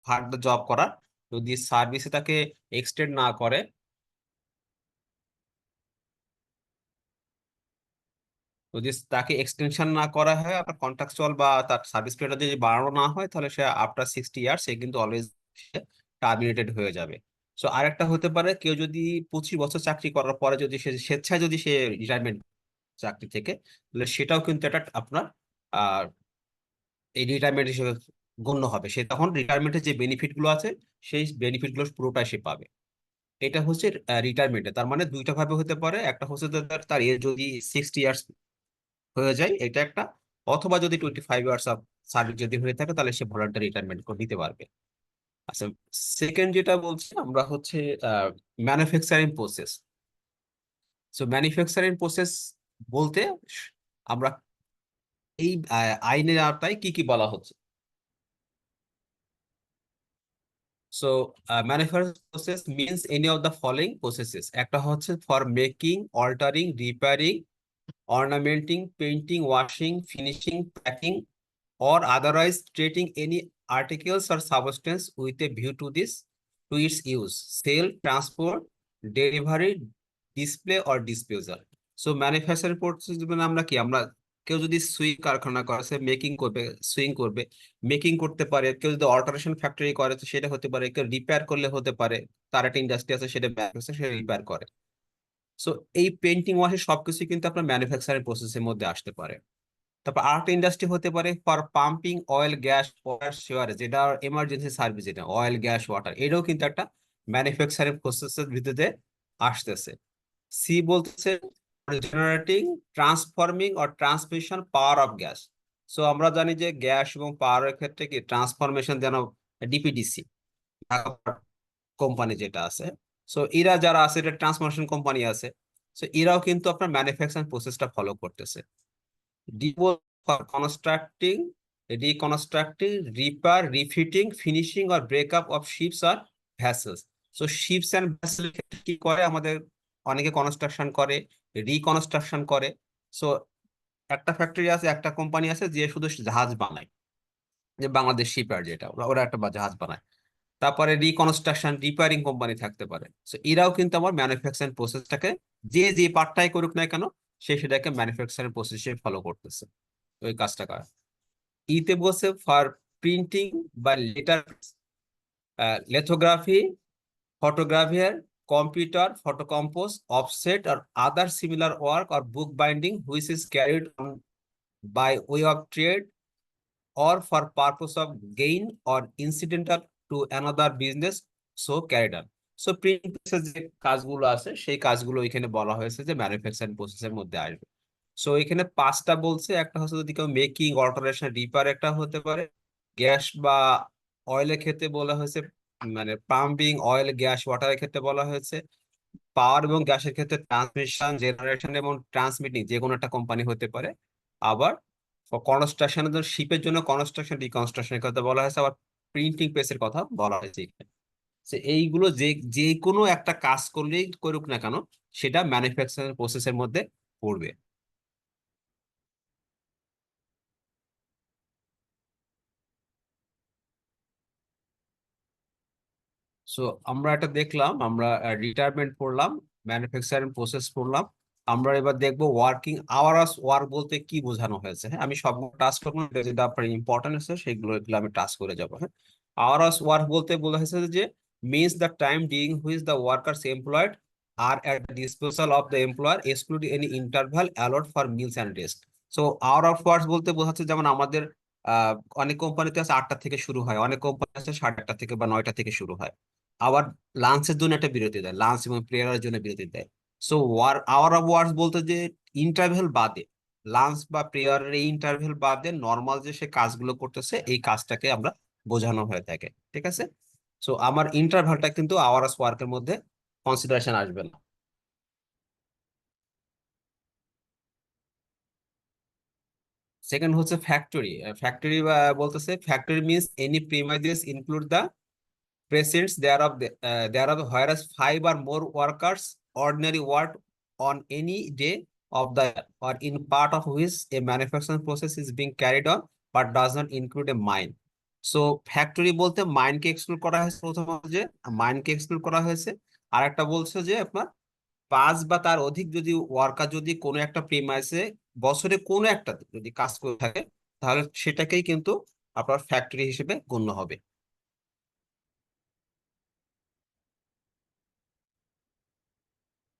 Further job করার, যদি সার্ভিসে তাকে এক্সটেন্ড না করে, যদি তাকে এক্সটেনশন না করা হয় আপনার কন্ট্রাকচুয়াল বা তার সার্ভিস পিরিয়ড যদি বাড়ানো না হয়, তাহলে সে আফটার 60 ইয়ার্স সে কিন্তু অলওয়েজ টার্মিনেটেড হয়ে যাবে। সো আরেকটা হতে পারে, কেউ যদি 25 বছর চাকরি করার পরে যদি সে স্বেচ্ছায় যদি সে রিটায়ারমেন্ট চাকরি থেকে, তাহলে সেটাও কিন্তু একটা আপনার আহ এই রিটায়ারমেন্ট হিসেবে গণ্য হবে। সে তখন রিটায়ারমেন্টের যে বেনিফিট গুলো আছে সেই বেনিফিট গুলো পুরোটাই সে পাবে। এটা হচ্ছে রিটায়ারমেন্টে। তার মানে দুইটা ভাবে হতে পারে, একটা হচ্ছে যে তার এজ যদি 60 ইয়ার্স হয়ে যায়, এটা একটা, অথবা যদি 25 ইয়ার্স অফ সার্ভিস যদি হয়ে থাকে, তাহলে সে ভলান্টারি রিটায়ারমেন্ট করে নিতে পারবে। আচ্ছা, সেকেন্ড যেটা বলছি আমরা হচ্ছে manufacturing process. So manufacturing process বলতে আমরা এই আইনের আওতায় কি কি বলা হচ্ছে। So manufacturing process means any of the following processes. একটা হচ্ছে for making, altering, repairing, ornamenting, painting, washing, finishing, packing, or otherwise treating any articles or substance with a view to this, to its use, sale, transport, delivery, display or disposal. So manufacturing process মানে আমরা কি, আমরা কেউ যদি swing কারখানা করে সে making করবে, swing করবে, মেকিং করতে পারে। কেউ যদি অল্টারেশন ফ্যাক্টরি করে তো সেটা হতে পারে, কেউ রিপেয়ার করলে হতে পারে, তার একটা ইন্ডাস্ট্রি আছে সেটা ম্যানুফ্যাকচার, সেটা রিপেয়ার করে। সো এই পেন্টিং ওয়াশের সবকিছু কিন্তু আপনার ম্যানুফ্যাকচারিং প্রসেসের মধ্যে আসতে পারে। তারপর আরেকটা ইন্ডাস্ট্রি হতে পারে for pumping oil, gas, water, sewerage, যেটা এমার্জেন্সি সার্ভিস, যেটা অয়েল, গ্যাস, ওয়াটার, এটাও কিন্তু একটা ম্যানুফ্যাকচারিং প্রসেসের ভিতরে আসতেছে। সি বলতেছে generating, transforming or transmission power of gas. So আমরা জানি যে গ্যাস এবং পাওয়ারের ক্ষেত্রে কি ট্রান্সফরমেশন, যেন ডিপিডিসি কোম্পানি যেটা আছে, সো এরা যারা আছে, এটা ট্রান্সফরমেশন কোম্পানি আছে, সো এরাও কিন্তু আপনার ম্যানুফ্যাকচারিং প্রসেসটা ফলো করতেছে। D for constructing, reconstructing, repair, refitting, finishing or breakup of ships আর vessels. So ships and vessel কি করে আমাদের, অনেকে কনস্ট্রাকশন করে, রিকনস্ট্রাকশন করে। সো একটা ফ্যাক্টরি আছে, একটা কোম্পানি আছে যে শুধু জাহাজ বানায়, যে বাংলাদেশ শিপইয়ার্ড, যেটা ওরা ওরা একটা জাহাজ বানায়। তারপরে রিকনস্ট্রাকশন, রিপেয়ারিং কোম্পানি থাকতে পারে। সো এরাও কিন্তু আমার ম্যানুফ্যাকচারিং প্রসেসটাকে, যে যে পার্টটাই করুক না কেন, সে সেটাকে ম্যানুফ্যাকচারিং প্রসেসে ফলো করতেছে, ওই কাজটা করে। ইতে বলছে ফর প্রিন্টিং বা letter, lithography, photography, computer, photocompose, offset or other similar work or book binding which is carried on by way of trade or for purpose of gain or incidental to another business, so carried on. So print process যে কাজগুলো আছে সেই কাজগুলো এখানে বলা হয়েছে যে manufacturing প্রসেসের মধ্যে আসবে। সো এখানে পাঁচটা বলছে, একটা হচ্ছে যদি কেউ মেকিং, অল্টারেশন, রিপার একটা হতে পারে, গ্যাস বা অয়েলের ক্ষেত্রে বলা হয়েছে, মানে পাম্পিং, অয়েল, গ্যাস, ওয়াটারের ক্ষেত্রে বলা হয়েছে, পাওয়ার এবং গ্যাসের ক্ষেত্রে ট্রান্সমিশন, জেনারেশন এবং ট্রান্সমিটিং যে কোনো একটা কোম্পানি হতে পারে। আবার কনস্ট্রাকশনের জন্য, শিপের জন্য কনস্ট্রাকশন, রিকনস্ট্রাকশনের কথা বলা হয়েছে, আবার প্রিন্টিং প্রেসের কথা বলা হয়েছে এখানে। যে এইগুলো যে যে কোনো একটা কাজ করলেই করুক না কেন, সেটা ম্যানুফ্যাকচারিং প্রসেসের মধ্যে পড়বে। সো আমরা এটা দেখলাম, আমরা রিটায়ারমেন্ট পড়লাম, ম্যানুফ্যাকচারিং প্রসেস পড়লাম। আমরা এবার দেখবো ওয়ার্কিং আওয়ার্স ওয়ার্ক বলতে কি বোঝানো হয়েছে। হ্যাঁ, আমি সবগুলো টাচ করবো, যেটা আপনার ইম্পর্টেন্ট আছে সেগুলো এগুলো আমি টাচ করে যাবো। হ্যাঁ, আওয়ার্স ওয়ার্ক বলতে বলা হয়েছে যে means the time during which the workers employed are at the disposal of the employer excluding any interval allot for meals and rest. So hour of works বলতে বোঝাচ্ছে, যেমন আমাদের অনেক কোম্পানিতে আছে 8টা থেকে শুরু হয়, অনেক কোম্পানি আছে 8:30 থেকে বা 9টা থেকে শুরু হয়। আবার লাঞ্চের জন্য একটা বিরতি দেয়, লাঞ্চ এবং প্রেয়ারের জন্য বিরতি দেয়। সো আওয়ার অফ ওয়ার্কস বলতে যে ইন্টারভেল বাদে, লাঞ্চ বা প্রেয়ারের এই ইন্টারভেল বাদে নর্মাল যে সে কাজগুলো করতেছে, এই কাজটাকে আমরা বোঝানো হয়ে থাকে। ঠিক আছে, সো আমার ইন্টারভ্যালটা কিন্তু আওয়ার্স ওয়ার্কের মধ্যে কনসিডারেশন আসবে না। সেকেন্ড হচ্ছে ফ্যাক্টরি। ফ্যাক্টরি বলতেছে factory means any premises include the presents thereof whereas 5 or more workers ordinary work on any day of the year or in part of which a manufacturing process is being carried on but does not include a mine. So factory বলতে মাইনকে exclude করা হয়েছে, প্রথমত যে মাইনকে exclude করা হয়েছে। আর একটা বলছে যে আপনার 5 বা তার অধিক যদি ওয়ার্কার যদি কোনো একটা প্রিমাইসে বছরে কোনো একটা যদি কাজ করে থাকে, তাহলে সেটাকেই কিন্তু আপনার ফ্যাক্টরি হিসেবে গণ্য হবে।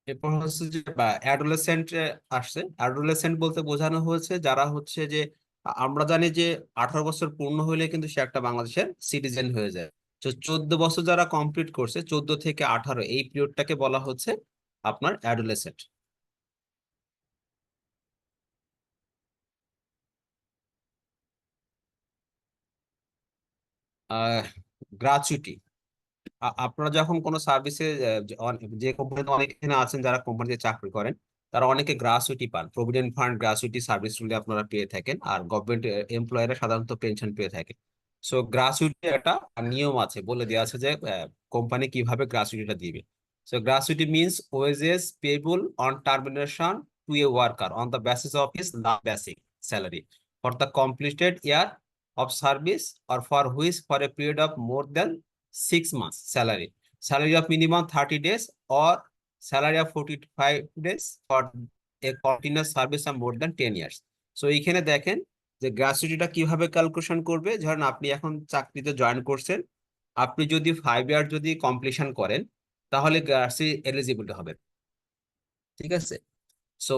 এরপর হচ্ছে যে অ্যাডোলেসেন্ট আসছে। অ্যাডোলেসেন্ট বলতে বোঝানো হয়েছে যারা হচ্ছে যে আমরা জানি যে 18 বছর পূর্ণ হলে কিন্তু সে একটা বাংলাদেশের সিটিজেন হয়ে যায়। তো 14 বছর যারা কমপ্লিট করছে, 14 থেকে 18 এই পিরিয়ডটাকে বলা হচ্ছে আপনার অ্যাডোলেসেন্ট। আহ গ্রাচুইটি, আপনারা যখন কোনো সার্ভিসে, যে কোম্পানিতে অনেক এখানে আছেন যারা কোম্পানিতে চাকরি করেন, তারা অনেকে গ্রাচুইটি পান, প্রভিডেন্ট ফান্ড গ্রাচুইটি সার্ভিসগুলি আপনারা পেয়ে থাকেন, আর গভর্নমেন্ট এমপ্লয়াররা সাধারণত পেনশন পেয়ে থাকে। সো গ্রাচুইটি একটা নিয়ম আছে, বলে দেওয়া আছে যে কোম্পানি কিভাবে গ্রাচুইটিটা দিবে। So gratuity means wages payable on termination to a worker on the basis of his last basic salary for the completed year of service or for which for a period of more than 6 months salary of minimum 30 days or salary of 45 days for a continuous service of more than 10 years. So এইখানে দেখেন যে গ্র্যাচুইটিটা কিভাবে calculation করবে। ধরেন আপনি এখন চাকরিতে join করছেন, আপনি যদি 5 ইয়ার যদি কমপ্লিশন করেন, তাহলে গ্র্যাচুইটি এলিজিবল হবেন। ঠিক আছে। সো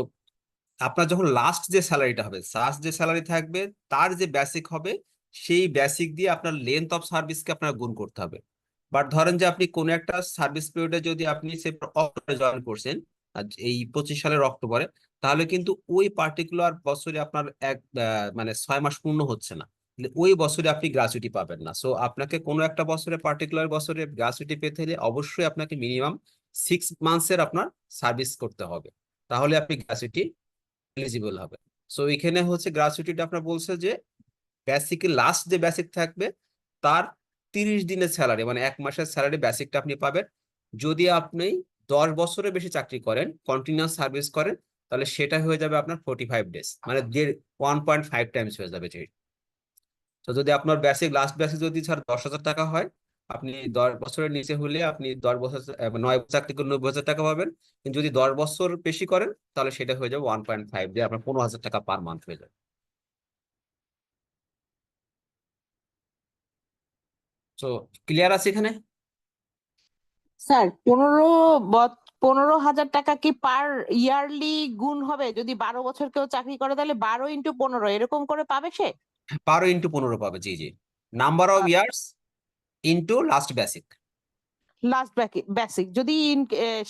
আপনার যখন লাস্ট যে স্যালারিটা হবে, লাস্ট যে স্যালারি থাকবে, তার যে বেসিক হবে, সেই বেসিক দিয়ে আপনার লেন্থ অফ সার্ভিসকে আপনার গুণ করতে হবে। বাট ধরেন যে আপনি কোন একটা সার্ভিস পিরিয়ডে যদি আপনি সে অক্টোবরে জয়েন করছেন, এই 25 সালের অক্টোবরে, তাহলে কিন্তু ওই পার্টিকুলার বছরে আপনার মানে 6 মাস পূর্ণ হচ্ছে না, তাহলে ওই বছরে আপনি গ্রাচুইটি পাবেন না। সো আপনাকে কোনো একটা বছরে, পার্টিকুলার বছরে গ্রাচুইটি পেতে হলে অবশ্যই আপনাকে মিনিমাম 6 মান্থসের আপনার সার্ভিস করতে হবে, তাহলে আপনি গ্রাচুইটি এলিজিবল হবে। সো এখানে হচ্ছে গ্রাচুইটিটা আপনার বলছে যে বেসিক, লাস্ট যে বেসিক থাকবে তার 30 দিনের স্যালারি, মানে 1 মাসের স্যালারি বেসিকটা আপনি পাবেন। যদি আপনি 10 বছরের বেশি চাকরি করেন, কন্টিনিউয়াস সার্ভিস করেন, তাহলে সেটা হয়ে যাবে আপনার 45 ডেজ, মানে 1.5 টাইমস হয়ে যাবে। তো যদি আপনার বেসিক, লাস্ট বেসিক যদি স্যার 10,000 টাকা হয়, আপনি 10 বছরের নিচে হলে আপনি 10 বছর 9 বছর চাকরি করে 90,000 টাকা পাবেন। কিন্তু যদি 10 বছর বেশি করেন, তাহলে সেটা হয়ে যাবে 1.5, যে আপনার 15,000 টাকা পার মান্থ হয়ে যাবে। তো ক্লিয়ার আছে এখানে? স্যার 15,000 টাকা কি পার ইয়ারলি গুণ হবে? যদি 12 বছর কেউ চাকরি করে তাহলে 12 × 15 এরকম করে পাবে সে? 12 × 15 পাবে, জি জি। Number of years into last basic. Last basic যদি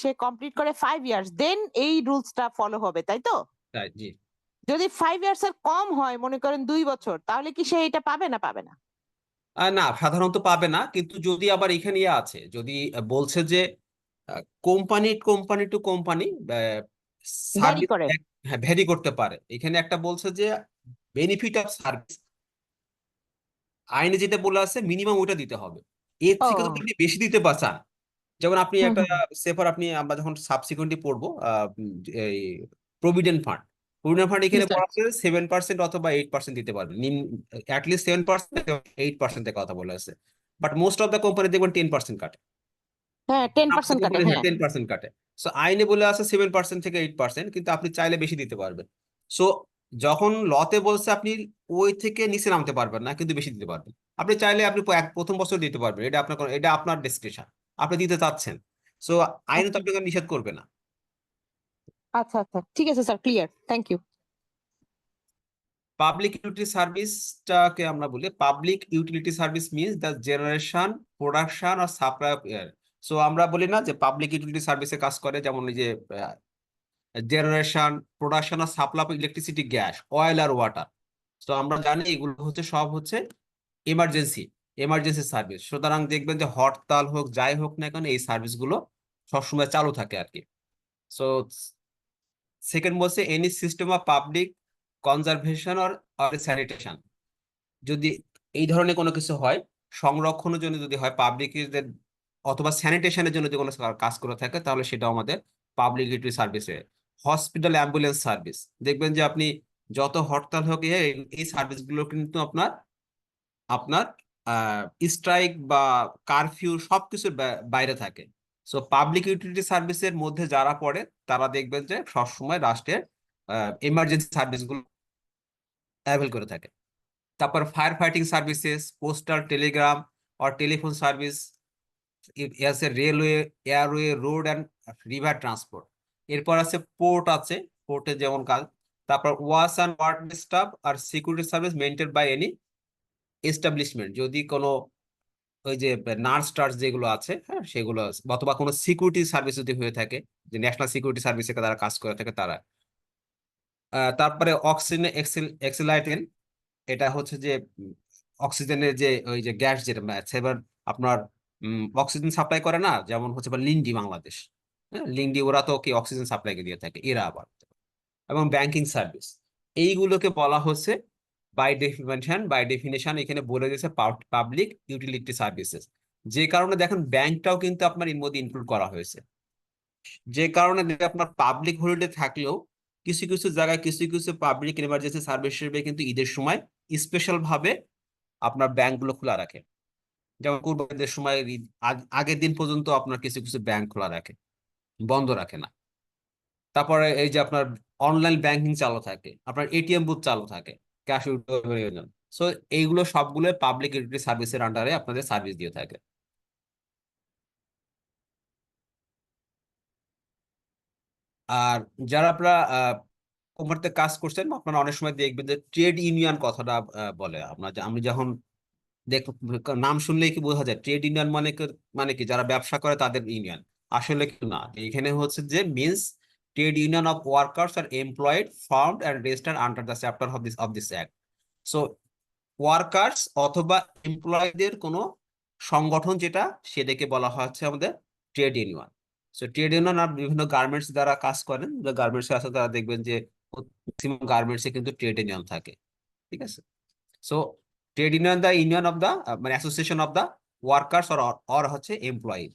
সে কমপ্লিট করে 5 ইয়ার্স, দেন এই রুলসটা ফলো হবে, তাই তো? তাই, জি। যদি 5 ইয়ার্স এর কম হয়, মনে করেন 2 বছর, তাহলে কি সে এটা পাবে না পাবে না? না, সাধারণত পাবে না। কিন্তু যদি আবার এখানে ইয়ে আছে, যদি বলছে যে company company to company vary service, করে। হ্যাঁ, ভ্যারি করতে পারে। এখানে একটা বলছে যে বেনিফিট অফ সার্ভিস, আইনে যেটা বলে আছে মিনিমাম ওইটা দিতে হবে। এর থেকে যদি ও, আপনি বেশি দিতে চান, যেমন আপনি হুম একটা হুম সেফার, আপনি আমরা যখন সাবসিকুয়েন্টলি পড়বো এই প্রভিডেন্ট ফান্ড, প্রভিডেন্ট ফান্ড জি এখানে স্যার। বলা আছে 7% অথবা 8% দিতে পারবেন, অ্যাটলিস্ট 7%, 8% কথা বলা আছে। But most of the company দেখবেন 10% কাটে। হ্যাঁ, 10% কাটে, হ্যাঁ, হ্যাঁ। 10% কাটে। সো আইনে বলে আছে 7% থেকে 8%, কিন্তু আপনি চাইলে বেশি দিতে পারবেন। সো যখন লতে বলছে আপনি ওই থেকে নিচে নামতে পারবেন না, কিন্তু বেশি দিতে পারবেন। আপনি চাইলে আপনি প্রথম বছর দিতে পারবেন, এটা আপনার এটা আপনার ডিসক্রিপশন, আপনি দিতে চাচ্ছেন। সো আইনে তো আচ্ছা আপনাকে নিষেধ করবে না। আচ্ছা আচ্ছা, ঠিক আছে sir, clear, thank you. Public utility সার্ভিসটাকে আমরা বলি, public utility service means the generation, production আর সাপ্লাই অফ এয়ার। সো আমরা বলি না যে পাবলিক ইউটিলিটি সার্ভিসে কাজ করে, যেমন এই যে জেনারেশন, প্রোডাকশন আর supply of electricity, gas, oil আর ওয়াটার। তো আমরা জানি এগুলো হচ্ছে সব হচ্ছে এমার্জেন্সি, এমার্জেন্সি সার্ভিস। সুতরাং দেখবেন যে হরতাল হোক, যাই হোক না কেন, এই সার্ভিসগুলো সবসময় চালু থাকে আর কি। সো সেকেন্ড বলছে any system of public conservation or sanitation, যদি এই ধরনের কোনো কিছু হয়, সংরক্ষণের জন্য যদি হয়, পাবলিক অথবা স্যানিটেশনের জন্য যদি কোনো কাজ করে থাকে, তাহলে সেটা আমাদের পাবলিক ইউটিলিটি সার্ভিসে। হসপিটাল অ্যাম্বুলেন্স সার্ভিস, দেখবেন যে আপনি যত হরতাল হোক, এই সার্ভিসগুলো কিন্তু আপনার আপনার স্ট্রাইক বা কারফিউ সবকিছুর বাইরে থাকে। সো পাবলিক ইউটিলিটি সার্ভিসের মধ্যে যারা পড়ে তারা দেখবেন যে সবসময় রাষ্ট্রের এমার্জেন্সি সার্ভিসগুলো অ্যাভেল করে থাকে। তারপর fire fighting services, postal, telegram or telephone service, আছে railway, airway, road and river transport. এরপর আছে পোর্ট, আছে পোর্টে যেমন কাজ। তারপর ওয়াশ অ্যান্ড ওয়ার্ড স্টাফ আর security service maintain by any establishment, যদি কোনো ওই যে নার্স টার্স যেগুলো আছে, হ্যাঁ সেগুলো আছে, অথবা কোনো সিকিউরিটি সার্ভিস যদি হয়ে থাকে, যে ন্যাশনাল সিকিউরিটি সার্ভিসে তারা কাজ করে থাকে তারা। তারপরে অক্সিজেন এক্সিলাইটেন, এটা হচ্ছে যে অক্সিজেনের যে ওই যে গ্যাস যেটা সেবার আপনার অক্সিজেন সাপ্লাই করে না, যেমন হচ্ছে বা লিন্ডি বাংলাদেশ, হ্যাঁ লিন্ডি ওরা তো কি অক্সিজেন সাপ্লাই দিয়ে থাকে এরা আবার। এবং ব্যাংকিং সার্ভিস, এইগুলোকে বলা হচ্ছে বাই ডেফিনেশন এখানে বলে দিয়েছে পাবলিক ইউটিলিটি সার্ভিসেস। যে কারণে দেখেন ব্যাংকটাও কিন্তু আপনার এর মধ্যে ইনক্লুড করা হয়েছে। যে কারণে আপনার পাবলিক হলিডে থাকলেও কিছু কিছু জায়গায় কিছু কিছু পাবলিক ইমার্জেন্সি সার্ভিস হিসেবে কিন্তু ঈদের সময় স্পেশাল ভাবে আপনার ব্যাংকগুলো খোলা রাখে। যেমন কুরবানিদের সময় আগের দিন পর্যন্ত আপনার কিছু কিছু ব্যাংক খোলা রাখে, বন্ধ রাখে না। তারপরে এই যে আপনার অনলাইন ব্যাংকিং চালু থাকে, আপনার এটিএম বুথ চালু থাকে, ক্যাশ উইথড্রয়াল। সো এইগুলো সবগুলো পাবলিক ইউটিলিটি সার্ভিসের আন্ডারে আপনাদের সার্ভিস দিয়ে থাকে। আর যারা আপনারা কোম্পানিতে কাজ করছেন, আপনারা অনেক সময় দেখবেন যে ট্রেড ইউনিয়ন কথাটা বলে। আপনার আমি যখন দেখ, নাম শুনলেই কি বোঝা যায় ট্রেড ইউনিয়ন মানে মানে কি যারা ব্যবসা করে তাদের ইউনিয়ন। আসলে কি না, এখানে হচ্ছে যে means trade union of workers আর employed formed and registered under the chapter of this act. So workers অথবা এমপ্লয়ীদের কোনো সংগঠন যেটা, সেটাকে বলা হচ্ছে আমাদের trade union. So trade union আর বিভিন্ন গার্মেন্টস দ্বারা কাজ করেন, গার্মেন্টস আছে তারা দেখবেন যে ম্যাক্সিমাম গার্মেন্টসে কিন্তু ট্রেড ইউনিয়ন থাকে। ঠিক আছে। So trade union the union of the মানে association of the workers or হচ্ছে এমপ্লয়ি।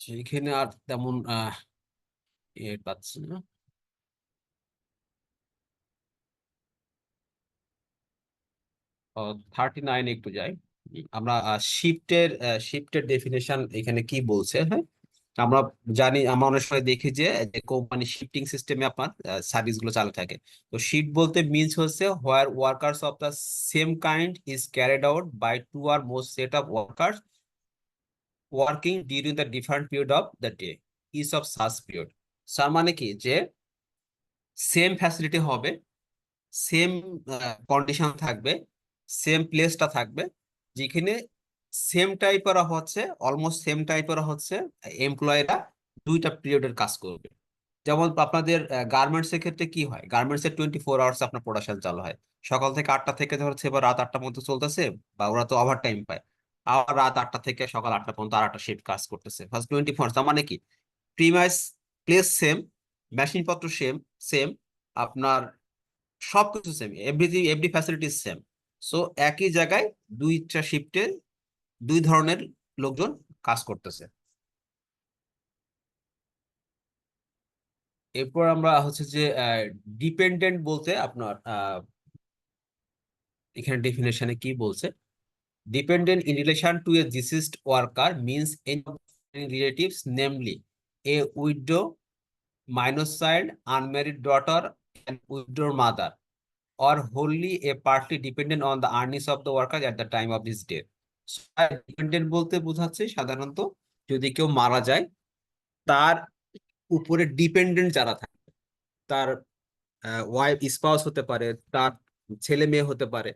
সেইখানে আর তেমন পাচ্ছি না। 39 একটু যাই। আমরা শিফটের ডেফিনেশন এখানে কি বলছে, হ্যাঁ আমরা জানি, আমরা অনেক সময় দেখি যে কোম্পানি শিফটিং সিস্টেমে আপনার সার্ভিস গুলো চালু থাকে। তো শিফট বলতে মিনস হচ্ছে where workers of the same kind is carried out by two or more set of workers working during the different period of the day, each of such period. তার মানে কি যে সেম ফ্যাসিলিটি হবে, same condition থাকবে, same প্লেসটা থাকবে, যেখানে same টাইপের হচ্ছে অলমোস্ট সেম টাইপের হচ্ছে এমপ্লয়িরা দুইটা পিরিয়ডের কাজ করবে। যেমন আপনাদের গার্মেন্টস এর ক্ষেত্রে কি হয়, গার্মেন্টস এর 24 আওয়ার্স আপনার প্রোডাকশন চালু হয়, সকাল থেকে 8টা থেকে ধরছে এবার রাত 8টার মধ্যে চলতেছে, বা ওরা তো ওভার টাইম পায়, আবার রাত 8টা থেকে সকাল 8টা পর্যন্ত আর একটা শিফট কাজ করতেছে, ফার্স্ট 24। তার মানে কি প্রিমাইস প্লেস সেম, মেশিন পত্র সেম সেম, আপনার সবকিছু same, everything every facility same. So একই জায়গায় দুইটা শিফটে দুই ধরনের লোকজন কাজ করতেছে। এরপর আমরা হচ্ছে যে ডিপেন্ডেন্ট বলতে আপনার এখানে ডেফিনেশনে কি বলছে, dependent in relation two A deceased worker means any relatives namely a widow, minor child, unmarried daughter and widowed mother, or wholly a partly dependent on the earnings of the worker at the time of his death. Dependent বলতে বোঝাচ্ছে সাধারণত যদি কেউ মারা যায়, তার উপরে dependent যারা থাকে, তার ওয়াইফ স্পাউস হতে পারে, তার ছেলে মেয়ে হতে পারে,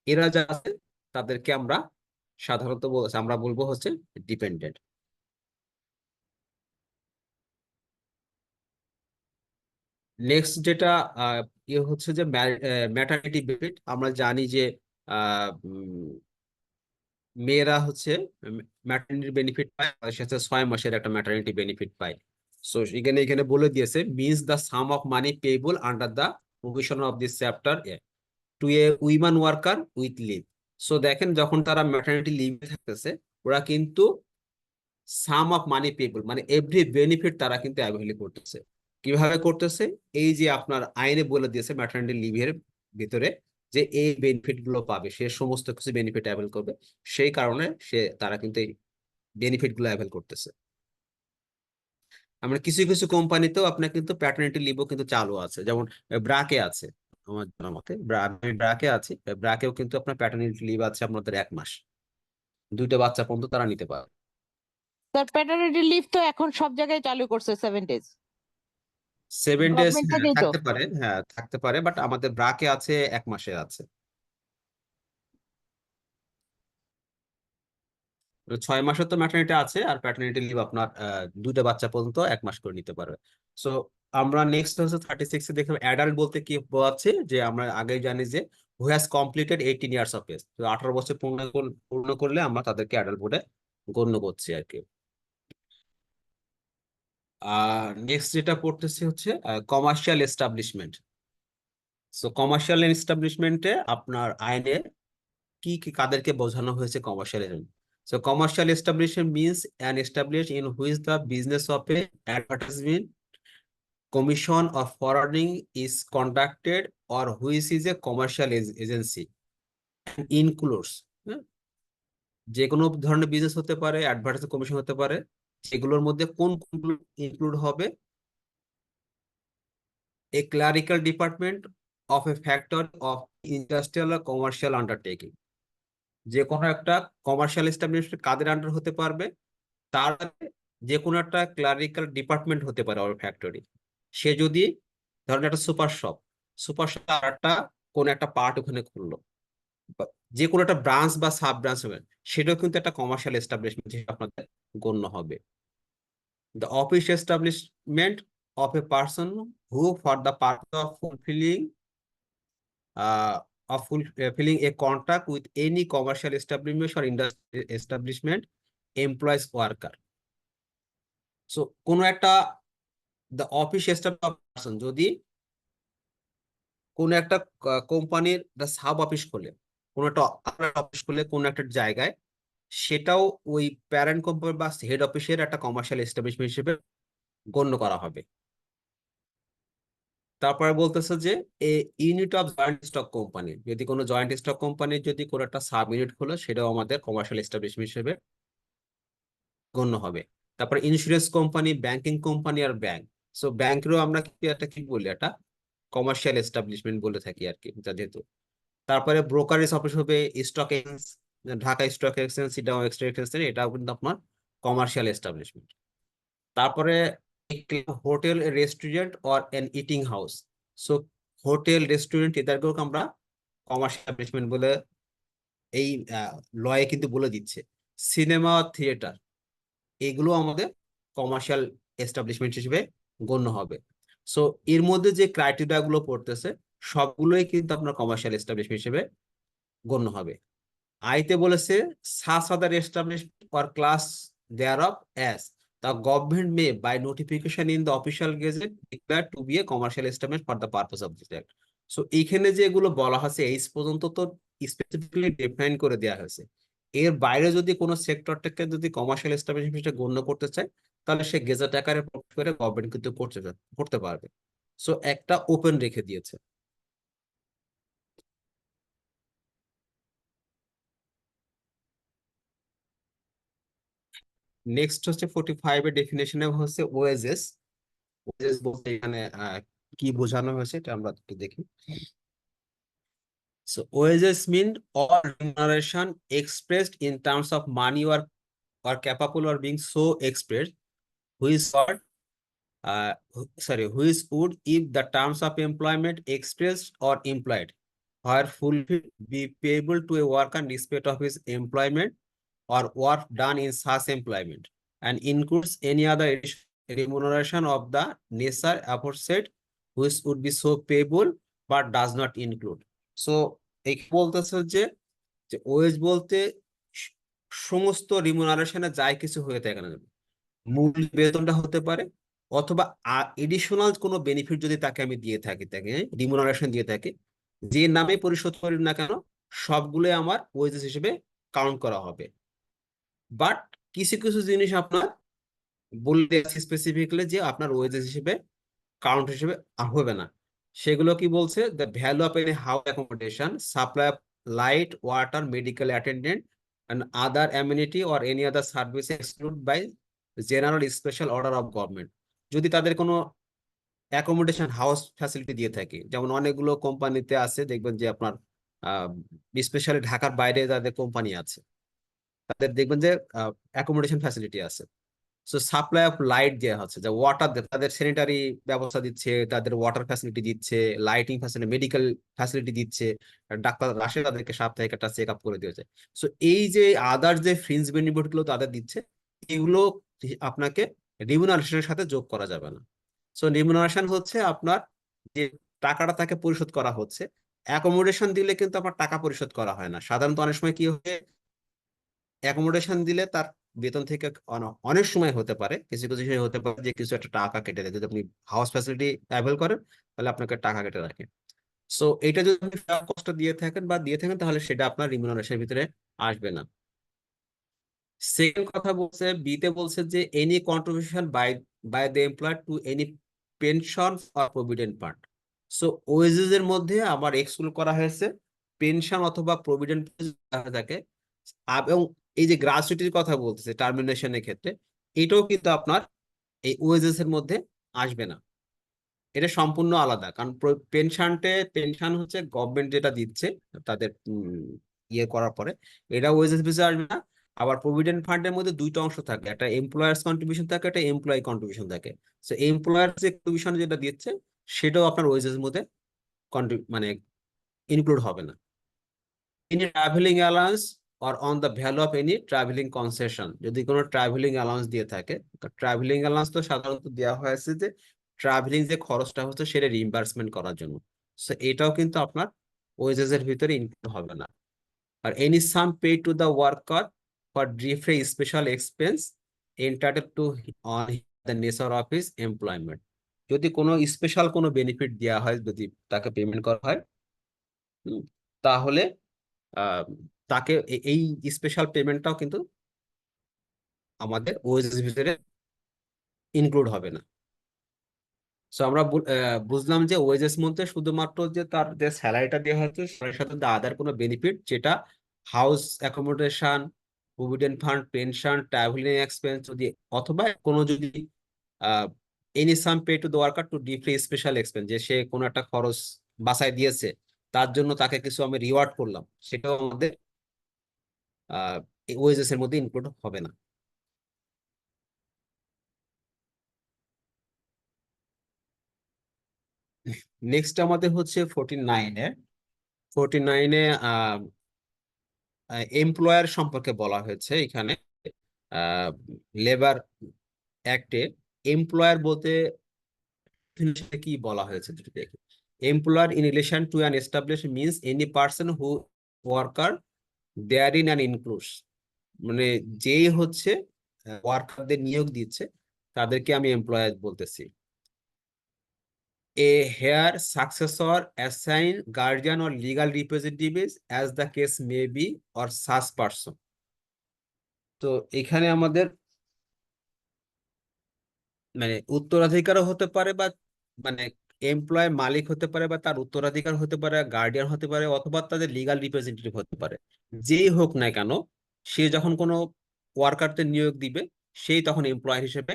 এরা যা আছে তাদেরকে আমরা সাধারণত আমরা বলবো হচ্ছে ডিপেন্ডেন্ট। নেক্সট যেটা হচ্ছে যে ম্যাটারনিটি বেনিফিট। আমরা জানি যে মেয়েরা হচ্ছে ম্যাটারনিটি বেনিফিট পায়, তাদের সাথে 6 মাসের একটা ম্যাটারনিটি বেনিফিট পায়। সো এখানে এখানে বলে দিয়েছে means the sum of money payable under the provision of this chapter to a women worker with leave. So দেখেন যখন তারা ম্যাটারনিটি লিভে থাকতেছে, ওরা কিন্তু সাম অফ মানি পেয়েবল মানে এভরি বেনিফিট তারা কিন্তু অ্যাভেল করতেছে। কিভাবে করতেছে, এই যে আপনার আইনে বলে দিয়েছে ম্যাটারনিটি লিভের ভিতরে যে এই বেনিফিট গুলো পাবে, সে সমস্ত কিছু বেনিফিট অ্যাভেল করবে, সেই কারণে তারা কিন্তু এই বেনিফিট গুলো অ্যাভেল করতেছে। আমরা কিছু কিছু কোম্পানিতেও আপনার কিন্তু প্যাটার্নিটি লিভও কিন্তু চালু আছে, যেমন ব্রাকে আছে, আমার জানা মতে আমি ব্রাকে আছি, ব্রাকেও কিন্তু আপনার প্যাটার্নিটি লিভ আছে আপনাদের 1 মাস, 2টা বাচ্চা পর্যন্ত তারা নিতে পারে। স্যার প্যাটার্নিটি লিভ তো এখন সব জায়গায় চালু করছে 7 days, 7 days গভর্নমেন্টটাকেই তো। থাকতে পারে, হ্যাঁ থাকতে পারে, বাট আমাদের ব্রাকে আছে 1 মাসের আছে। 6 মাসের তো ম্যাটারনিটি আছে, আর প্যাটার্নিটি লিভ আপনার 2টা বাচ্চা পর্যন্ত 1 মাস করে নিতে পারবে। সো আমরা নেক্সট হচ্ছে 36 দেখলাম অ্যাডাল্ট বলতে কি বোঝাচ্ছে, যে আমরা আগে জানি যে who has completed 18 years of age, তো 18 বছর পূর্ণ করলে আমরা তাদেরকে অ্যাডাল্ট বলে গণ্য করছি আর কি। নেক্সট যেটা পড়তেছি হচ্ছে কমার্শিয়াল এস্টাবলিশমেন্ট। সো কমার্শিয়াল এস্টাবলিশমেন্টে আপনার আইনে কি কি কাদেরকে বোঝানো হয়েছে commercial establishment. So commercial establishment means an established in which the business of A advertisement commission or forwarding is conducted or which is a commercial agency and includes, হ্যাঁ, যে কোনো ধরনের বিজনেস হতে পারে, অ্যাডভার্টাইজ কমিশন হতে পারে, সেগুলোর মধ্যে কোন কোনগুলো ইনক্লুড হবে, a clerical department of a factor of industrial or commercial undertaking. যে কোনো একটা কমার্শিয়াল এস্টাবলিশমেন্ট কাদের আন্ডার হতে পারবে, তার আগে যে কোনো একটা ক্লারিক্যাল ডিপার্টমেন্ট হতে পারে ওর ফ্যাক্টরি। সে যদি ধরেন একটা সুপার শপ আর একটা কোন একটা পার্ট ওখানে খুললো, যে কোনো একটা ব্রাঞ্চ বা সাব ব্রাঞ্চ হবে, সেটাও কিন্তু একটা কমার্শিয়াল এস্টাবলিশমেন্ট হিসেবে আপনাদের গণ্য হবে। The office establishment of a person who for the purpose of fulfilling a contract with any commercial establishment or industry establishment employs worker. So কোনো একটা দ্য অফিস পার্সন যদি কোন একটা কোম্পানির সাব অফিস খোলে, কোন একটা অফিস খোলে কোন একটা জায়গায়, সেটাও ওই প্যারেন্ট কোম্পানি বা হেড অফিসের একটা কমার্শিয়াল এস্টাবলিশমেন্ট হিসেবে গণ্য করা হবে। তারপরে বলতেছে যে a unit of joint stock company, যদি কোনো জয়েন্ট স্টক কোম্পানির যদি কোনো একটা সাব ইউনিট খোলে, সেটাও আমাদের কমার্শিয়াল এস্টাবলিশমেন্ট হিসেবে গণ্য হবে। তারপরে ইন্স্যুরেন্স কোম্পানি, ব্যাংকিং কোম্পানি আর ব্যাংক। সো ব্যাংকেরও আমরা কি বলি, একটা কমার্শিয়াল এস্টাবলিশমেন্ট বলে থাকি আর কি, যেহেতু। তারপরে ব্রোকারেজ অফিস হবে stock exchange, Dhaka stock exchange, Chittagong stock exchange, এটাও কিন্তু আপনার কমার্শিয়াল এস্টাবলিশমেন্ট। তারপরে hotel, restaurant or an eating house. So hotel, restaurant এদেরকেও আমরা কমার্শিয়াল এস্টাবলিশমেন্ট বলে এই লয়ে কিন্তু বলে দিচ্ছে। সিনেমা, থিয়েটার, এগুলো আমাদের কমার্শিয়াল এস্টাবলিশমেন্ট হিসেবে গণ্য হবে। সো এর মধ্যে যে ক্রাইটেরিয়া গুলো পড়তেছে, সবগুলোই কিন্তু আপনার কমার্শিয়াল এস্টাবলিশমেন্ট হিসেবে গণ্য হবে। আইতে বলেছে such other establishment or class thereof as the government may by notification in the official gazette declare to be a commercial establishment for the purpose of this act. So এখানে যেগুলো বলা হয়েছে এই পর্যন্ত তো স্পেসিফিক্যালি ডিফাইন করে দেওয়া হয়েছে। এর বাইরে যদি কোনো সেক্টরটাকে যদি কমার্শিয়াল এস্টাবলিশমেন্ট গণ্য করতে চায়, তাহলে সে গেজেট আকারে প্রকাশ করে গভর্নমেন্ট কিন্তু করতে পারবে। সো একটা ওপেন রেখে দিয়েছে। নেক্সট হচ্ছে 45 এর ডেফিনেশনে হচ্ছে ওয়েজেস। ওয়েজেস বলতে এখানে কি বোঝানো হয়েছে এটা আমরা একটু দেখি। So wages mean all remuneration expressed in terms of money or capable or being so expressed, which or which would, if the terms of employment expressed or implied are fulfilled, be payable to a worker in respect of his employment or work done in such employment, and includes any other remuneration of the nature aforesaid which would be so payable but does not include. So এই বলতেছে যে wedge বলতে স- সমস্ত রিমুনারেশনে যাই কিছু হয়ে থাকে না, মূল বেতনটা হতে পারে, অথবা এডিশনাল কোনো বেনিফিট যদি তাকে আমি দিয়ে থাকি, তাকে রিমুনারেশন দিয়ে থাকি, যে নামে পরিশোধ করি না কেন, সবগুলোই আমার ওয়েজেস হিসেবে কাউন্ট করা হবে। বাট কিছু কিছু জিনিস আপনার বলে দিয়েছি স্পেসিফিকলি যে আপনার ওয়েজেস হিসেবে কাউন্ট হিসেবে হবে না। সেগুলো কি বলছে, the value of any house accommodation, supply of light, water, medical attendant and other amenity or any other service excluded by general special order of government। যদি তাদের কোনো অ্যাকোমোডেশন হাউস ফ্যাসিলিটি দিয়ে থাকে, যেমন অনেকগুলো কোম্পানিতে আছে দেখবেন যে আপনার স্পেশালি ঢাকার বাইরে যাদের কোম্পানি আছে তাদের দেখবেন যে অ্যাকোমোডেশন ফ্যাসিলিটি আছে। সো সাপ্লাই অফ লাইট দেওয়া হচ্ছে, যে ওয়াটার তাদের স্যানিটারি ব্যবস্থা দিচ্ছে, তাদের ওয়াটার ফ্যাসিলিটি দিচ্ছে, লাইটিং ফ্যাসিলিটি, মেডিকেল ফ্যাসিলিটি দিচ্ছে, ডাক্তার আসে তাদেরকে সাপ্তাহিক একটা চেক আপ করে দিয়েছে। সো এই যে আদার যে ফ্রিঞ্জ বেনিফিট গুলো তাদের দিচ্ছে, এগুলো আপনাকে রিমুনারেশনের সাথে যোগ করা যাবে না। সো রিমুনারেশন হচ্ছে আপনার যে টাকাটা তাকে পরিশোধ করা হচ্ছে। অ্যাকোমোডেশন দিলে কিন্তু আপনার টাকা পরিশোধ করা হয় না। সাধারণত অনেক সময় কি হয়, অ্যাকোমোডেশন দিলে তার বেতন থেকে অনেক সময় হতে পারে, কিছু কিছু সময় হতে পারে যে কিছু একটা টাকা কেটে দেয়। যদি আপনি হাউস ফ্যাসিলিটি অ্যাভেল করেন তাহলে আপনাকে টাকা কেটে রাখে। সো এটা যদি আপনি কষ্ট দিয়ে থাকেন বা দিয়ে থাকেন তাহলে সেটা আপনার রিমুনারেশনের ভিতরে আসবে না। সেকেন্ড কথা বলছে, বিতে বলছে যে any contribution by by the employer to any pension or provident fund. So wages এর মধ্যে আবার এক্সক্লুড করা হয়েছে পেনশন অথবা প্রভিডেন্ট থাকে। এবং এই যে গ্রাচুইটির কথা বলতেছে টার্মিনেশনের ক্ষেত্রে, এটাও কিন্তু আপনার এই ওয়েজেস এর মধ্যে আসবে না। এটা সম্পূর্ণ আলাদা, কারণ পেনশন হচ্ছে গভর্নমেন্ট যেটা দিচ্ছে তাদের ইয়ে করার পরে, এটা ওয়েজেস বেসে আসবে না। আবার প্রভিডেন্ট ফান্ডের মধ্যে দুইটা অংশ থাকে, একটা এমপ্লয়ার্স কন্ট্রিবিউশন থাকে, একটা এমপ্লয়ি কন্ট্রিবিউশন থাকে। সো এমপ্লয়ার্স যে কন্ট্রিবিউশন যেটা দিচ্ছে সেটাও আপনার ওয়েজেস মধ্যে মানে ইনক্লুড হবে না। Any travelling allowance or on the value of any travelling concession, যদি কোনো ট্রাভেলিং অ্যালাউন্স দিয়ে থাকে, তো ট্রাভেলিং অ্যালাউন্স তো সাধারণত দেওয়া হয়েছে যে ট্রাভেলিং যে খরচটা হচ্ছে সেটা রিইম্বার্সমেন্ট করার জন্য। সো এটাও কিন্তু আপনার ওয়েজেস এর ভিতরে ইনক্লুড হবে না। আর any sum pay to the worker for defray special expense entitled to on the nature of his employment, যদি কোনো স্পেশাল কোনো বেনিফিট দেওয়া হয়, যদি তাকে পেমেন্ট করা হয়, তাহলে আহ, তাকে এই স্পেশাল পেমেন্টটাও কিন্তু আমাদের ওএসএস ভিতরে ইনক্লুড হবে না। সো আমরা বুঝলাম যে ওয়েজেস মধ্যে শুধুমাত্র যে তার যে স্যালারিটা দেওয়া হচ্ছে সেটার সাথে আদার কোনো বেনিফিট, যেটা house accommodation, provident fund, pension, travelling expense, যদি অথবা কোনো যদি any sum pay to the worker to defray special expense, যে সে কোনো একটা খরচ বাসায় দিয়েছে তার জন্য তাকে কিছু আমি রিওয়ার্ড করলাম, সেটাও আমাদের ওয়েজেস এর মধ্যে ইনক্লুড হবে না। নেক্সট আমাদের হচ্ছে 49-এ। 49-এ এমপ্লয়ার সম্পর্কে বলা হয়েছে এখানে। লেবার অ্যাক্টে এমপ্লয়ার বলতে কি বলা হয়েছে যদি দেখি, employer in relation to an establish means any person who worker there in an includes, মানে যেই হচ্ছে ওয়ার্কারদের নিয়োগ দিচ্ছে তাদেরকে আমি এমপ্লয়ার বলতেছি। A heir, successor, assign, guardian or legal representatives as the case may be or such person। তো এখানে আমাদের মানে উত্তরাধিকারও হতে পারে, বা মানে এমপ্লয় মালিক হতে পারে, বা তার উত্তরাধিকার হতে পারে, গার্ডিয়ান হতে পারে, অথবা তাদের লিগাল রিপ্রেজেন্টেটিভ হতে পারে। যেই হোক না কেন, সে যখন কোনো ওয়ার্কারদের নিয়োগ দিবে সেই তখন এমপ্লয়ার হিসেবে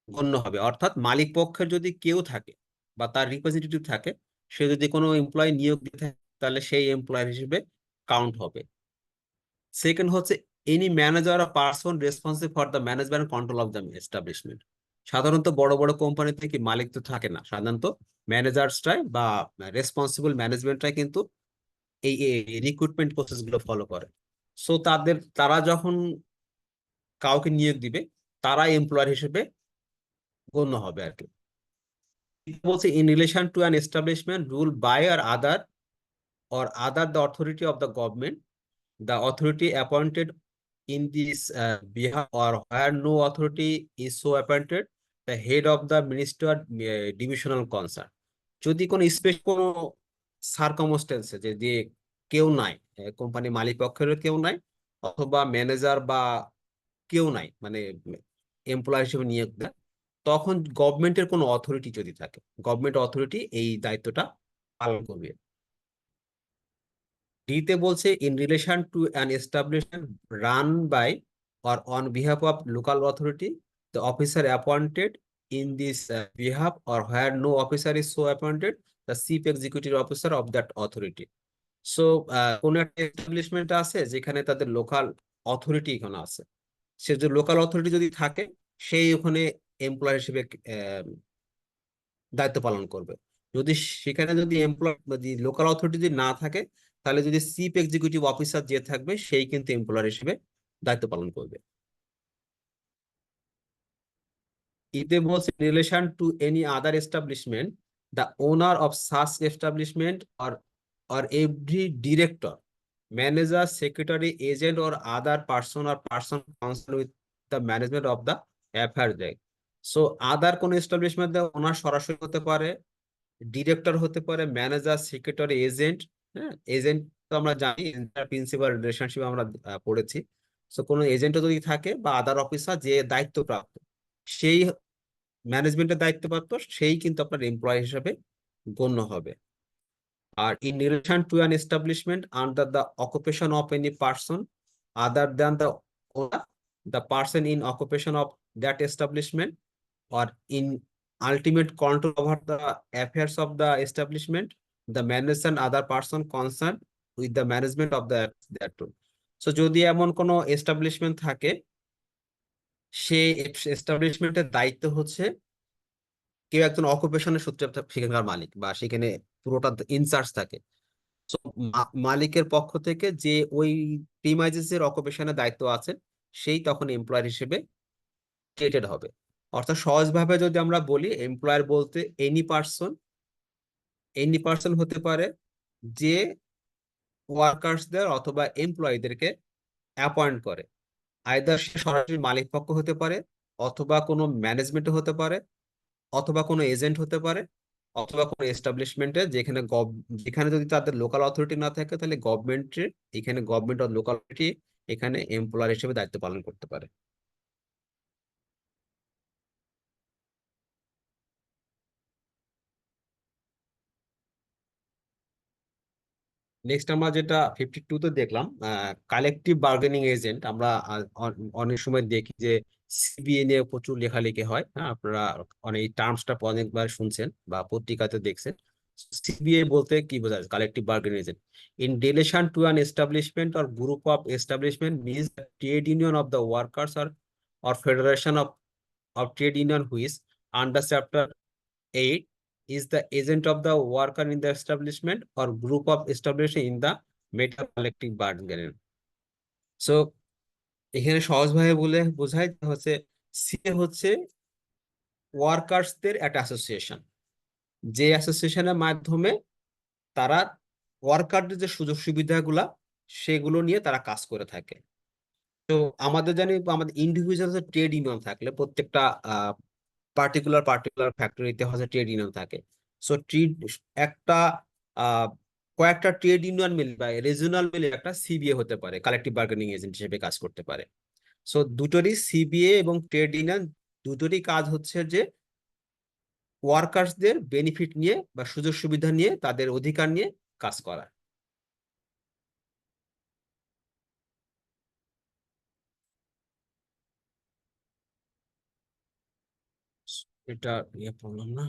গণ্য হবে। অর্থাৎ মালিক পক্ষের যদি কেউ থাকে বা তার রিপ্রেজেন্টেটিভ থাকে, সে যদি কোনো এমপ্লয় নিয়োগ দিয়ে থাকে তাহলে সেই এমপ্লয়ার হিসেবে কাউন্ট হবে। সেকেন্ড হচ্ছে any manager or person responsible for the management control of the establishment. সাধারণত বড় বড় কোম্পানিতে কি মালিক তো থাকে না, সাধারণত ম্যানেজার্সরাই বা রেসপন্সিবল ম্যানেজমেন্টরাই কিন্তু এই রিক্রুটমেন্ট প্রসেস গুলো ফলো করে। সো তারা যখন কাউকে নিয়োগ দিবে তারা এমপ্লয়ার হিসেবে গণ্য হবে আর কি। বলছে in relation to an establishment rule by or other the authority of the government, the authority appointed in this behalf, or where no authority is so appointed, the head of the minister divisional concern। যদি কোনো special কোনো সার্কামস্টেন্সে যে কেউ নাই, company মালিক পক্ষেরও কেউ নাই, অথবা manager বা কেউ নাই, মানে এমপ্লয় হিসেবে নিয়োগ দেয়, তখন গভর্নমেন্টের কোনো অথরিটি যদি থাকে, গভর্নমেন্ট অথরিটি এই দায়িত্বটা পালন করবে। ডিতে বলছে in relation to an establishment run by or on behalf of local authority, the officer appointed in this behalf or where no officer is so appointed, the chief executive officer of that authority. So কোন একটা establishment আছে যেখানে তাদের local authority এখানে আছে, সে যে local authority যদি থাকে সেই ওখানে এমপ্লয় হিসেবে দায়িত্ব পালন করবে। যদি সেখানে যদি এমপ্লয় যদি লোকাল অথরিটি যদি না থাকে, তাহলে যদি চিফ এক্সিকিউটিভ অফিসার যে থাকবে সেই কিন্তু এমপ্লয়ার হিসেবে দায়িত্ব পালন করবে। If they was in relation to any other establishment, the owner of such establishment or every director, manager, secretary, agent, or other person concerned with the management of the affair there. So other কোন establishment ওনার সরাসরি হতে পারে, director হতে পারে, manager, secretary, agent. হ্যাঁ, agent তো আমরা জানি প্রিন্সিপাল রিলেশনশিপ আমরা পড়েছি। সো কোনো এজেন্টও যদি থাকে বা আদার অফিসার যে দায়িত্বপ্রাপ্ত, সেই ম্যানেজমেন্টের দায়িত্বপ্রাপ্ত, সেই কিন্তু আপনার এমপ্লয় হিসেবে গণ্য হবে। আর in relation to an establishment under the occupation of any person other than the person in occupation of that establishment or in ultimate control over the affairs of the establishment, the manager and other person concerned with the management of the that too. So যদি এমন কোনো establishment থাকে, সেই এস্টাবলিশমেন্টের দায়িত্ব হচ্ছে কেউ একজন অকুপেশনের সূত্রে সেখানকার মালিক বা সেখানে পুরোটা ইনচার্জ থাকে। So মালিকের পক্ষ থেকে যে ওই প্রিমাইজেস এর অকুপেশনের দায়িত্ব আছে, সেই তখন এমপ্লয়ার হিসেবে ট্রিটেড হবে। অর্থাৎ সহজভাবে যদি আমরা বলি, এমপ্লয়ার বলতে এনি পার্সন হতে পারে যে ওয়ার্কার্সদের অথবা এমপ্লয়ীদেরকে অ্যাপয়েন্ট করে। আইদার সে সরাসরি মালিক পক্ষ হতে পারে, অথবা কোনো ম্যানেজমেন্ট হতে পারে, অথবা কোনো এজেন্ট হতে পারে, অথবা কোনো এস্টাবলিশমেন্টে যেখানে যেখানে যদি তাদের লোকাল অথরিটি না থাকে, তাহলে গভর্নমেন্টের এখানে গভর্নমেন্ট অফ লোকাল অথরিটি এখানে এমপ্লয়ার হিসেবে দায়িত্ব পালন করতে পারে। নেক্সট আমরা যেটা 52 তে দেখলাম, কালেকটিভ বার্গেনিং এজেন্ট। আমরা অনেক সময় দেখি যে সিবিএ নিয়ে প্রচুর লেখালেখি হয়। হ্যাঁ, আপনারা অনেক টার্মসটা অনেকবার শুনছেন বা পত্রিকাতে দেখছেন। সিবিএ বলতে কি বোঝায়? Collective bargaining agent in relation to an establishment or group of establishment means trade union of the workers or federation of trade union which under chapter 8 is the agent of the worker in the establishment or group of establishment in the matter of collective bargaining. So এখানে সহজভাবে বলে বোঝায় হচ্ছে CA হচ্ছে ওয়ার্কার্সদের একটা association, যে অ্যাসোসিয়েশনের মাধ্যমে তারা ওয়ার্কারদের যে সুযোগ সুবিধাগুলা সেগুলো নিয়ে তারা কাজ করে থাকে। তো আমাদের জানি আমাদের ইন্ডিভিজুয়াল ট্রেড ইউনিয়ন থাকলে প্রত্যেকটা পার্টিকুলার ফ্যাক্টরিতে হচ্ছে ট্রেড ইউনিয়ন থাকে। সো ট্রেড একটা কয়েকটা ট্রেড ইউনিয়ন মিলে বা রিজিওনাল মিলে একটা সিবিএ হতে পারে, কালেকটিভ বার্গেনিং এজেন্ট হিসেবে কাজ করতে পারে। সো দুটোরই সিবিএ এবং ট্রেড ইউনিয়ন দুটোরই কাজ হচ্ছে যে ওয়ার্কার্সদের বেনিফিট নিয়ে বা সুযোগ সুবিধা নিয়ে, তাদের অধিকার নিয়ে কাজ করা। এটা ইয়ে বললাম না।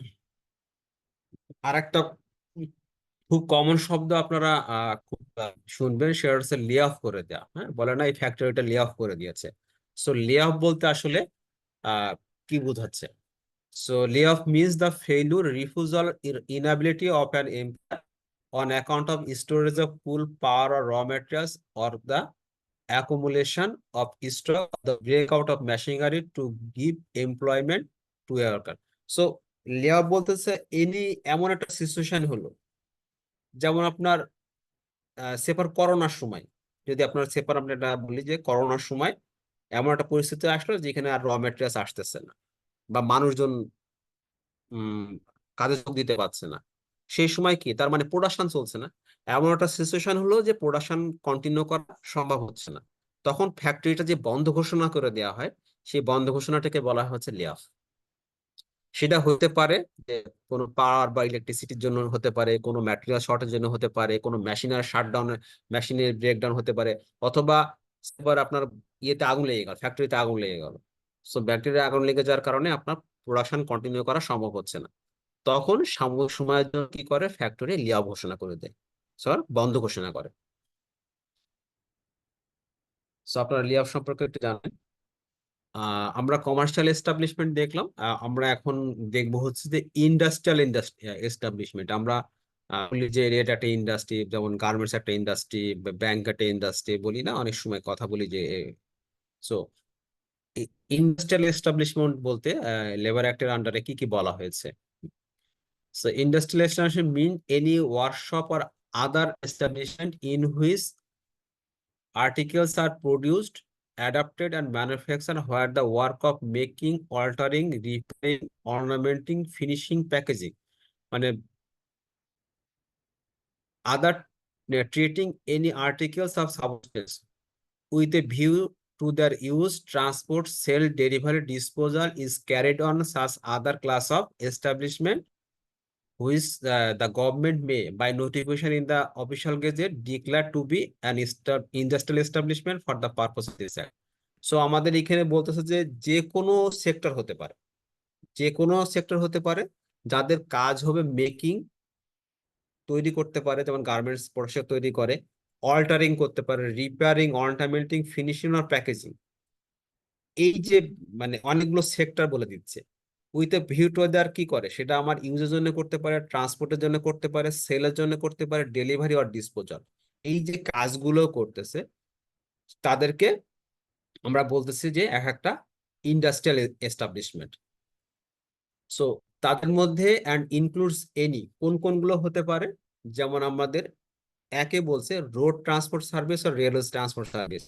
আর একটা খুব কমন শব্দ আপনারা খুব শুনবেন, সেটা হচ্ছে লে অফ করে দেওয়া। হ্যাঁ, বলে না এই ফ্যাক্টরিটা লে অফ করে দিয়েছে। সো লে অফ বলতে আসলে কি বোঝাচ্ছে? সো লে of means the failure, refusal, inability of an employer on account of storage of pool power or raw materials or the accumulation of stock, the breakout of machinery to give employment to a worker. So লে of বলতেছে এমন একটা situation হলো, যেমন আপনার সেপার করোনার সময়, যদি আপনার সেপার আমরা এটা বলি যে করোনার সময় এমন একটা পরিস্থিতি আসলো যেখানে আর র মেটেরিয়ালস আসতেছে না বা মানুষজন কাজে যোগ দিতে পারছে না, সেই সময় কি তার মানে প্রোডাকশন চলছে না, এমন একটা সিচুয়েশন হলো যে প্রোডাকশন কন্টিনিউ করা সম্ভব হচ্ছে না, তখন ফ্যাক্টরিটা যে বন্ধ ঘোষণা করে দেওয়া হয়, সেই বন্ধ ঘোষণাটাকে বলা হচ্ছে লে অফ। সেটা হতে পারে যে কোনো পাওয়ার বা ইলেকট্রিসিটির জন্য হতে পারে, কোনো ম্যাটেরিয়াল শর্টের জন্য হতে পারে, কোনো মেশিনারি শাটডাউন, মেশিনের ব্রেকডাউন হতে পারে, অথবা এবার আপনার ইয়েতে আগুন লেগে গেল, ফ্যাক্টরিতে আগুন লেগে গেল। সো ব্যাকটেরিয়া আগুন লেগে যাওয়ার কারণে আপনার প্রোডাকশন কন্টিনিউ করা সম্ভব হচ্ছে না। তখন সাময়িক সময়ের জন্য কি করে, ফ্যাক্টরি লিয়া ঘোষণা করে দেয়, স্যার বন্ধ ঘোষণা করে। সো আপনারা লিয়াব সম্পর্কে একটু জানেন। আমরা কমার্শিয়াল এস্টাবলিশমেন্ট দেখলাম, আমরা এখন দেখবো হচ্ছে যে ইন্ডাস্ট্রিয়াল এস্টাবলিশমেন্ট। আমরা বলি যে এটা একটা ইন্ডাস্ট্রি, যেমন গার্মেন্টস একটা ইন্ডাস্ট্রি, ব্যাংক একটা ইন্ডাস্ট্রি, বলি না অনেক সময় কথা বলি যে। সো ইন্ডাস্ট্রিয়াল এস্টাবলিশমেন্ট বলতে লেবার অ্যাক্টের আন্ডারে কি কি বলা হয়েছে। So industrial establishment mean any workshop or other establishment in which articles are produced, adapted, and manufactured where the work of making, altering, repairing, ornamenting, finishing, packaging, মানে other treating any articles of substance with a view to their use, transport, sale, delivery, disposal is carried on such other class of establishment which the government may, by notification in the official gazette, declare to be an industrial establishment for the purpose of this act. So আমাদের এখানে বলতেছে যে যে কোনো sector হতে পারে, যে কোনো সেক্টর হতে পারে যাদের কাজ হবে মেকিং, তৈরি করতে পারে, যেমন গার্মেন্টস পোশাক তৈরি করে, অল্টারিং করতে পারে, রিপেয়ারিং, অর্নামেন্টিং, ফিনিশিং আর প্যাকেজিং। এই যে মানে অনেকগুলো সেক্টর বলে দিচ্ছে। With a view to their কি করে, সেটা আমার ইউজের জন্য করতে পারে, ট্রান্সপোর্টের জন্য করতে পারে, সেলের জন্য করতে পারে, ডেলিভারি আর ডিসপোজাল। এই যে কাজগুলো করতেছে তাদেরকে আমরা বলতেছি যে এক একটা ইন্ডাস্ট্রিয়াল এস্টাবলিশমেন্ট। সো তাদের মধ্যে অ্যান্ড ইনক্লুডস এনি, কোন কোনগুলো হতে পারে, যেমন আমাদের একে বলছে রোড ট্রান্সপোর্ট সার্ভিস আর রেলওয়ে ট্রান্সপোর্ট সার্ভিস।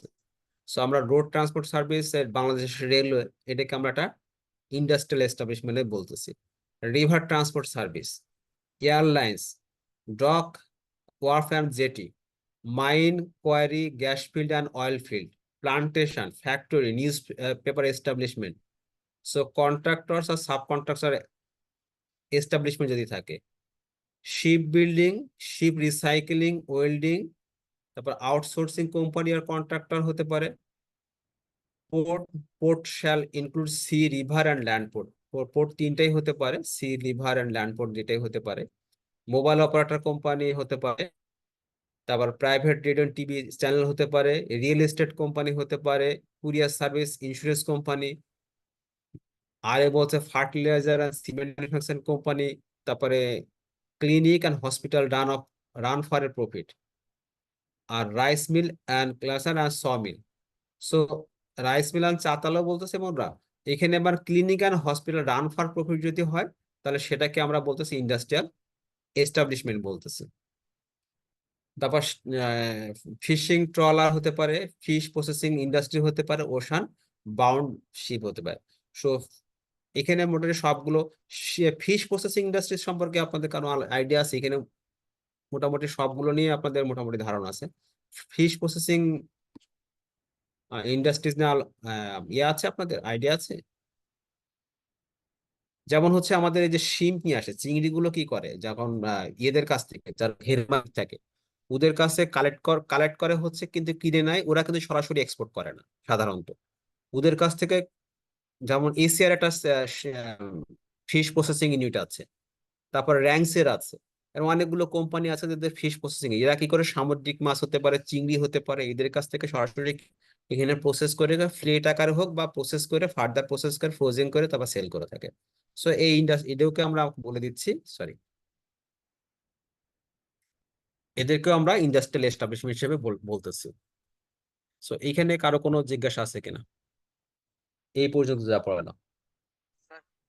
সো আমরা road transport service, Bangladesh railway, এটাকে আমরা একটা ইন্ডাস্ট্রিয়াল এস্টাবলিশমেন্টে বলতেছি। River transport service, airlines, dock, wharf and jetty, mine, quarry, gas field and oil field, plantation, factory, newspaper establishment. So contractors আর subcontractor establishment যদি থাকে, shipbuilding, ship recycling, welding, তারপর outsourcing company আর contractor হতে পারে। Port, port shall include sea, river and land port. Port তিনটাই হতে পারে, sea, river and land port যেটাই হতে পারে। মোবাইল অপারেটর কোম্পানি হতে পারে, তারপর প্রাইভেট রেডিও টিভি চ্যানেল হতে পারে, রিয়েল এস্টেট কোম্পানি হতে পারে, কুরিয়ার সার্ভিস, ইন্স্যুরেন্স কোম্পানি, আর বলছে fertiliser and cement manufacturing company, তারপরে clinic and hospital run for a profit, আর rice mill and crusher and saw mill. So rice mill and চাতালও বলতেছে আমরা এখানে। আবার clinic and hospital run for profit যদি হয়, তাহলে সেটাকে আমরা বলতেছি ইন্ডাস্ট্রিয়াল এস্টাবলিশমেন্ট বলতেছি। তারপর ফিশিং ট্রলার হতে পারে, ফিশ প্রসেসিং ইন্ডাস্ট্রি হতে পারে, ওশান বাউন্ড শিপ হতে পারে। সো এখানে মোটামুটি সবগুলো। ফিশ প্রসেসিং ইন্ডাস্ট্রি সম্পর্কে আপনাদের কারো আইডিয়া আছে? এখানে মোটামুটি সবগুলো নিয়ে আপনাদের মোটামুটি ধারণা আছে। ফিশ প্রসেসিং ইন্ডাস্ট্রিজ নিয়ে ইয়ে আছে, আপনাদের আইডিয়া আছে? যেমন হচ্ছে আমাদের এই যে শিম্প নিয়ে আসে, চিংড়িগুলো কি করে যখন ইয়েদের কাছ থেকে, যারা হেরমাল থাকে ওদের কাছে কালেক্ট করে হচ্ছে, কিন্তু কিনে নেয় ওরা, কিন্তু সরাসরি এক্সপোর্ট করে না সাধারণত। ওদের কাছ থেকে, যেমন এশিয়ার একটা ফিশ প্রসেসিং ইউনিট আছে, তারপর র্যাংসের আছে, এবং অনেকগুলো কোম্পানি আছে যাদের ফিশ প্রসেসিং। এরা কি করে, সামুদ্রিক মাছ হতে পারে, চিংড়ি হতে পারে, এদের কাছ থেকে সরাসরি এখানে প্রসেস করে, ফ্লেট আকারে হোক বা প্রসেস করে, ফার্দার প্রসেস করে, ফ্রোজেন করে, তারপর সেল করে থাকে। সো এই ইন্ডাস্ট্রি, এদেরকে আমরা বলে দিচ্ছি, সরি, এদেরকেও আমরা ইন্ডাস্ট্রিয়াল এস্টাবলিশমেন্ট হিসেবে বলতেছি। সো এইখানে কারো কোনো জিজ্ঞাসা আছে কিনা এই পর্যন্ত যা পড়ানো?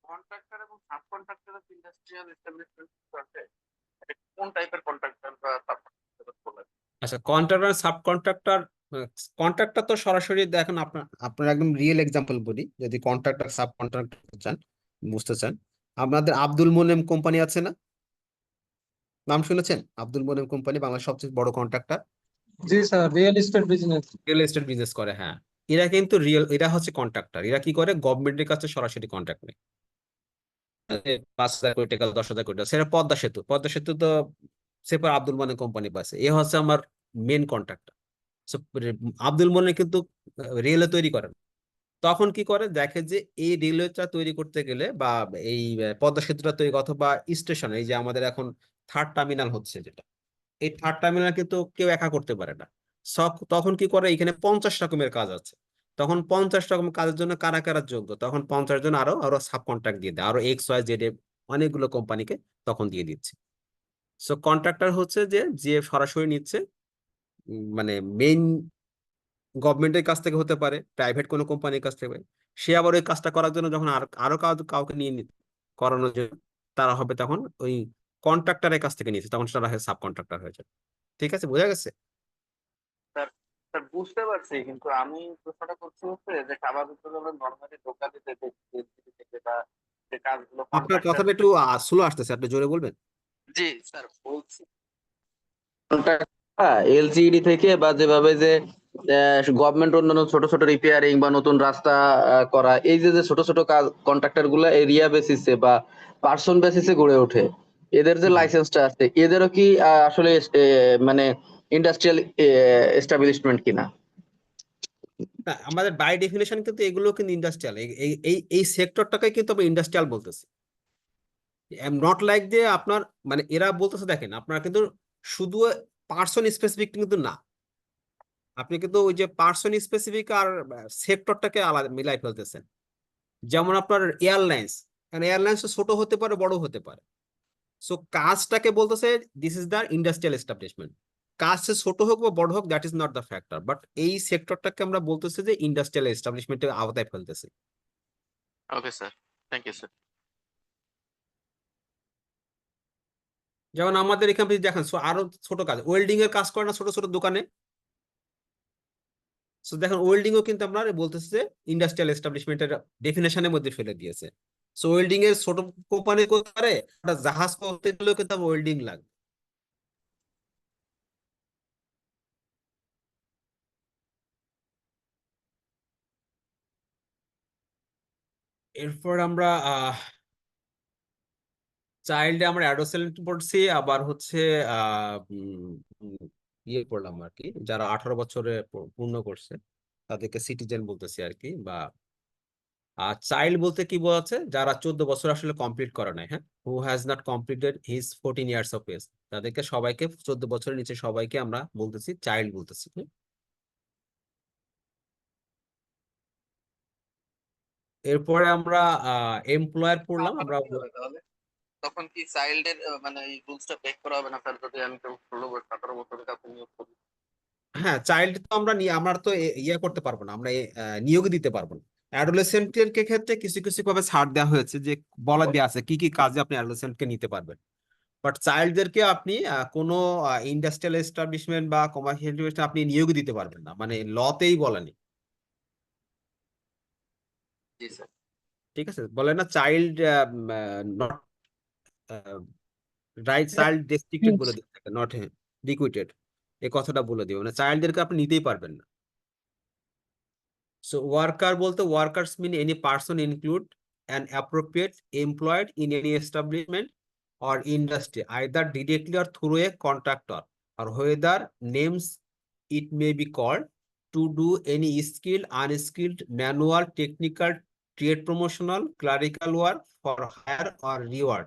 কন্ট্রাক্টর এবং sub contractor of industrial establishment আছে, কোন টাইপের কন্ট্রাক্টর বা সাব কন্ট্রাক্টর? আচ্ছা, কন্ট্রাক্টর সাব কন্ট্রাক্টর। কন্ট্রাক্টর তো সরাসরি দেখেন, আপনার একদম রিয়েল এক্সাম্পল বলি, যদি কন্ট্রাক্টর সাব কন্ট্রাক্টর চান, বুঝতে চান। আপনাদের আব্দুল মোনেম কোম্পানি আছে না, নাম শুনেছেন? আব্দুল মোনেম কোম্পানি বাংলাদেশের সবচেয়ে বড় কন্ট্রাক্টর, জি sir, real estate business. Real estate business করে, হ্যাঁ। এরা হচ্ছে কন্ট্রাক্টর। এরা কি করে, গভর্নমেন্টের কাছে সরাসরি কন্ট্রাক্ট নেয়। 5,000 কোটি টাকা 10,000 কোটি টাকা, সেটা পদ্মা সেতু তো সেপার আব্দুল মনে কোম্পানি পাচ্ছে, এ হচ্ছে আমার মেন কন্ট্রাক্টর। আব্দুল মনে কিন্তু রেলওয়ে তৈরি করেন, তখন কি করে দেখে যে এই রেলওয়েটা তৈরি করতে গেলে বা এই পদ্মা সেতুটা তৈরি অথবা স্টেশন, এই যে আমাদের এখন থার্ড টার্মিনাল হচ্ছে যেটা, এই থার্ড টার্মিনাল কিন্তু কেউ একা করতে পারে না। তখন কি করে, এখানে 50 রকমের কাজ আছে, তখন 50 রকম কাজের জন্য কারা কারা যোগ্য, তখন 50 জন আরো আরো সাব কন্ট্রাক্ট দিয়ে দেয়, আরো XYZ অনেকগুলো কোম্পানিকে তখন দিয়ে দিচ্ছে। সো কন্ট্রাক্টর হচ্ছে যে যে সরাসরি নিচ্ছে, মানে মেইন গভর্নমেন্টের কাছ থেকে হতে পারে, প্রাইভেট কোনো কোম্পানির কাছ থেকে, সে আবার ওই কাজটা করার জন্য যখন আরো কাউকে নিয়ে করানোর জন্য, তারা হবে তখন ওই কন্ট্রাক্টরের কাছ থেকে নিচ্ছে, তখন তারা সাব কন্ট্রাক্টর হয়ে যাবে। ঠিক আছে, বোঝা গেছে? স্যার স্যার বুঝতে পারছি, কিন্তু আমি প্রশ্নটা করছি হচ্ছে যে স্বাভাবিকভাবে আমরা নর্মালি দোকানে যে দেখছি থেকে বা যে কাজগুলো আপনার কন্ট্রাক্টর। কথাটা একটু স্লো আসতেছে, আপনি জোরে বলবেন। জি স্যার বলছি। এলসিডি থেকে বা যেভাবে যে গভর্নমেন্ট অন্যান্য ছোট ছোট রিপেয়ারিং বা নতুন রাস্তা করা, এই যে যে ছোট ছোট কাজ কন্ট্রাক্টর গুলা এরিয়া বেসিসে বা পার্সন বেসিসে গড়ে ওঠে, এদের যে হুম। লাইসেন্সটা আছে এদেরও কি আসলে মানে ইন্ডাস্ট্রিয়াল এস্টাবলিশমেন্ট কিনা? না, আমাদের বাই ডেফিনেশন কিন্তু এগুলো কিন্তু ইন্ডাস্ট্রিয়াল, এই এই এই সেক্টরটাকে কিন্তু আমরা ইন্ডাস্ট্রিয়াল বলতেছি। নট লাইক যে আপনার, মানে এরা বলতেছে দেখেন আপনারা কিন্তু শুধু পার্সন স্পেসিফিক কিন্তু না, আপনি কিন্তু ওই যে পার্সন স্পেসিফিক আর সেক্টরটাকে আলাদা মিলাই ফেলতেছেন। যেমন আপনার এয়ারলাইন্স, কারণ এয়ারলাইন্স ছোট হতে পারে বড় হতে পারে, সো কাজটাকে বলতেছে this is the industrial establishment. কাজ সে ছোট হোক বা বড় হোক, that is not the factor, but এই সেক্টরটাকে আমরা বলতেছি যে ইন্ডাস্ট্রিয়াল এস্টাবলিশমেন্টের আওতায় ফেলতেছি। Okay sir, thank you sir. যেমন আমাদের এখানে আপনি দেখেন, আরো ছোট কাজ, ওয়েল্ডিং এর কাজ করে না ছোট ছোট দোকানে, সো দেখেন ওয়েল্ডিং ও কিন্তু আপনার বলতেছে যে ইন্ডাস্ট্রিয়াল এস্টাবলিশমেন্টের ডেফিনেশনের মধ্যে ফেলে দিয়েছে। সো ওয়েল্ডিং এর ছোট কোম্পানি করে, একটা জাহাজ করতে গেলেও কিন্তু ওয়েল্ডিং লাগে। এরপর আমরা চাইল্ডে আমরা অ্যাডোসেন্ট পড়ছি, আবার হচ্ছে ইয়ে পড়লাম আর কি, যারা 18 বছরে পূর্ণ করছে তাদেরকে সিটিজেন বলতেছি আর কি। বা আর চাইল্ড বলতে কি বোঝাচ্ছে, যারা 14 বছর আসলে কমপ্লিট করে নাই, হ্যাঁ, who has not completed his 14 years of age, তাদেরকে সবাইকে 14 বছরের নিচে সবাইকে আমরা বলতেছি চাইল্ড বলতেছি। এরপরে আমরা এমপ্লয়ার পড়লাম আমরা। তাহলে তখন কি চাইল্ডের মানে এই রুলসটা ব্রেক করা হবে না স্যার, যদি আমি কেউ 16 বছরের কাছে নিয়োগ করি? হ্যাঁ, চাইল্ড তো আমরা আমরা তো ইয়ে করতে পারবো না, আমরা নিয়োগ দিতে পারবো না। অ্যাডোলেসেন্টের ক্ষেত্রে কিছু কিছু ভাবে ছাড় দেওয়া হয়েছে, যে বলা দেওয়া আছে কি কি কাজে আপনি অ্যাডোলেসেন্টকে নিতে পারবেন, বাট চাইল্ডদেরকে আপনি কোনো ইন্ডাস্ট্রিয়াল এস্টাবলিশমেন্ট বা কমার্শিয়াল আপনি নিয়োগ দিতে পারবেন না, মানে লতেই বলা নেই। জি স্যার। ঠিক আছে, বলে না child not right, child restricted বলে দিতে থাকে, নট রিকুইটেড, এই কথাটা বলে দিবে, মানে চাইল্ডদেরকে আপনি নিতেই পারবেন না। So worker বলতে workers mean any person include an appropriate employed in any establishment or industry either directly or through a contractor, or whether names it may be called, to do any skilled, unskilled, manual, technical, trade, promotional, clerical work for hire or reward,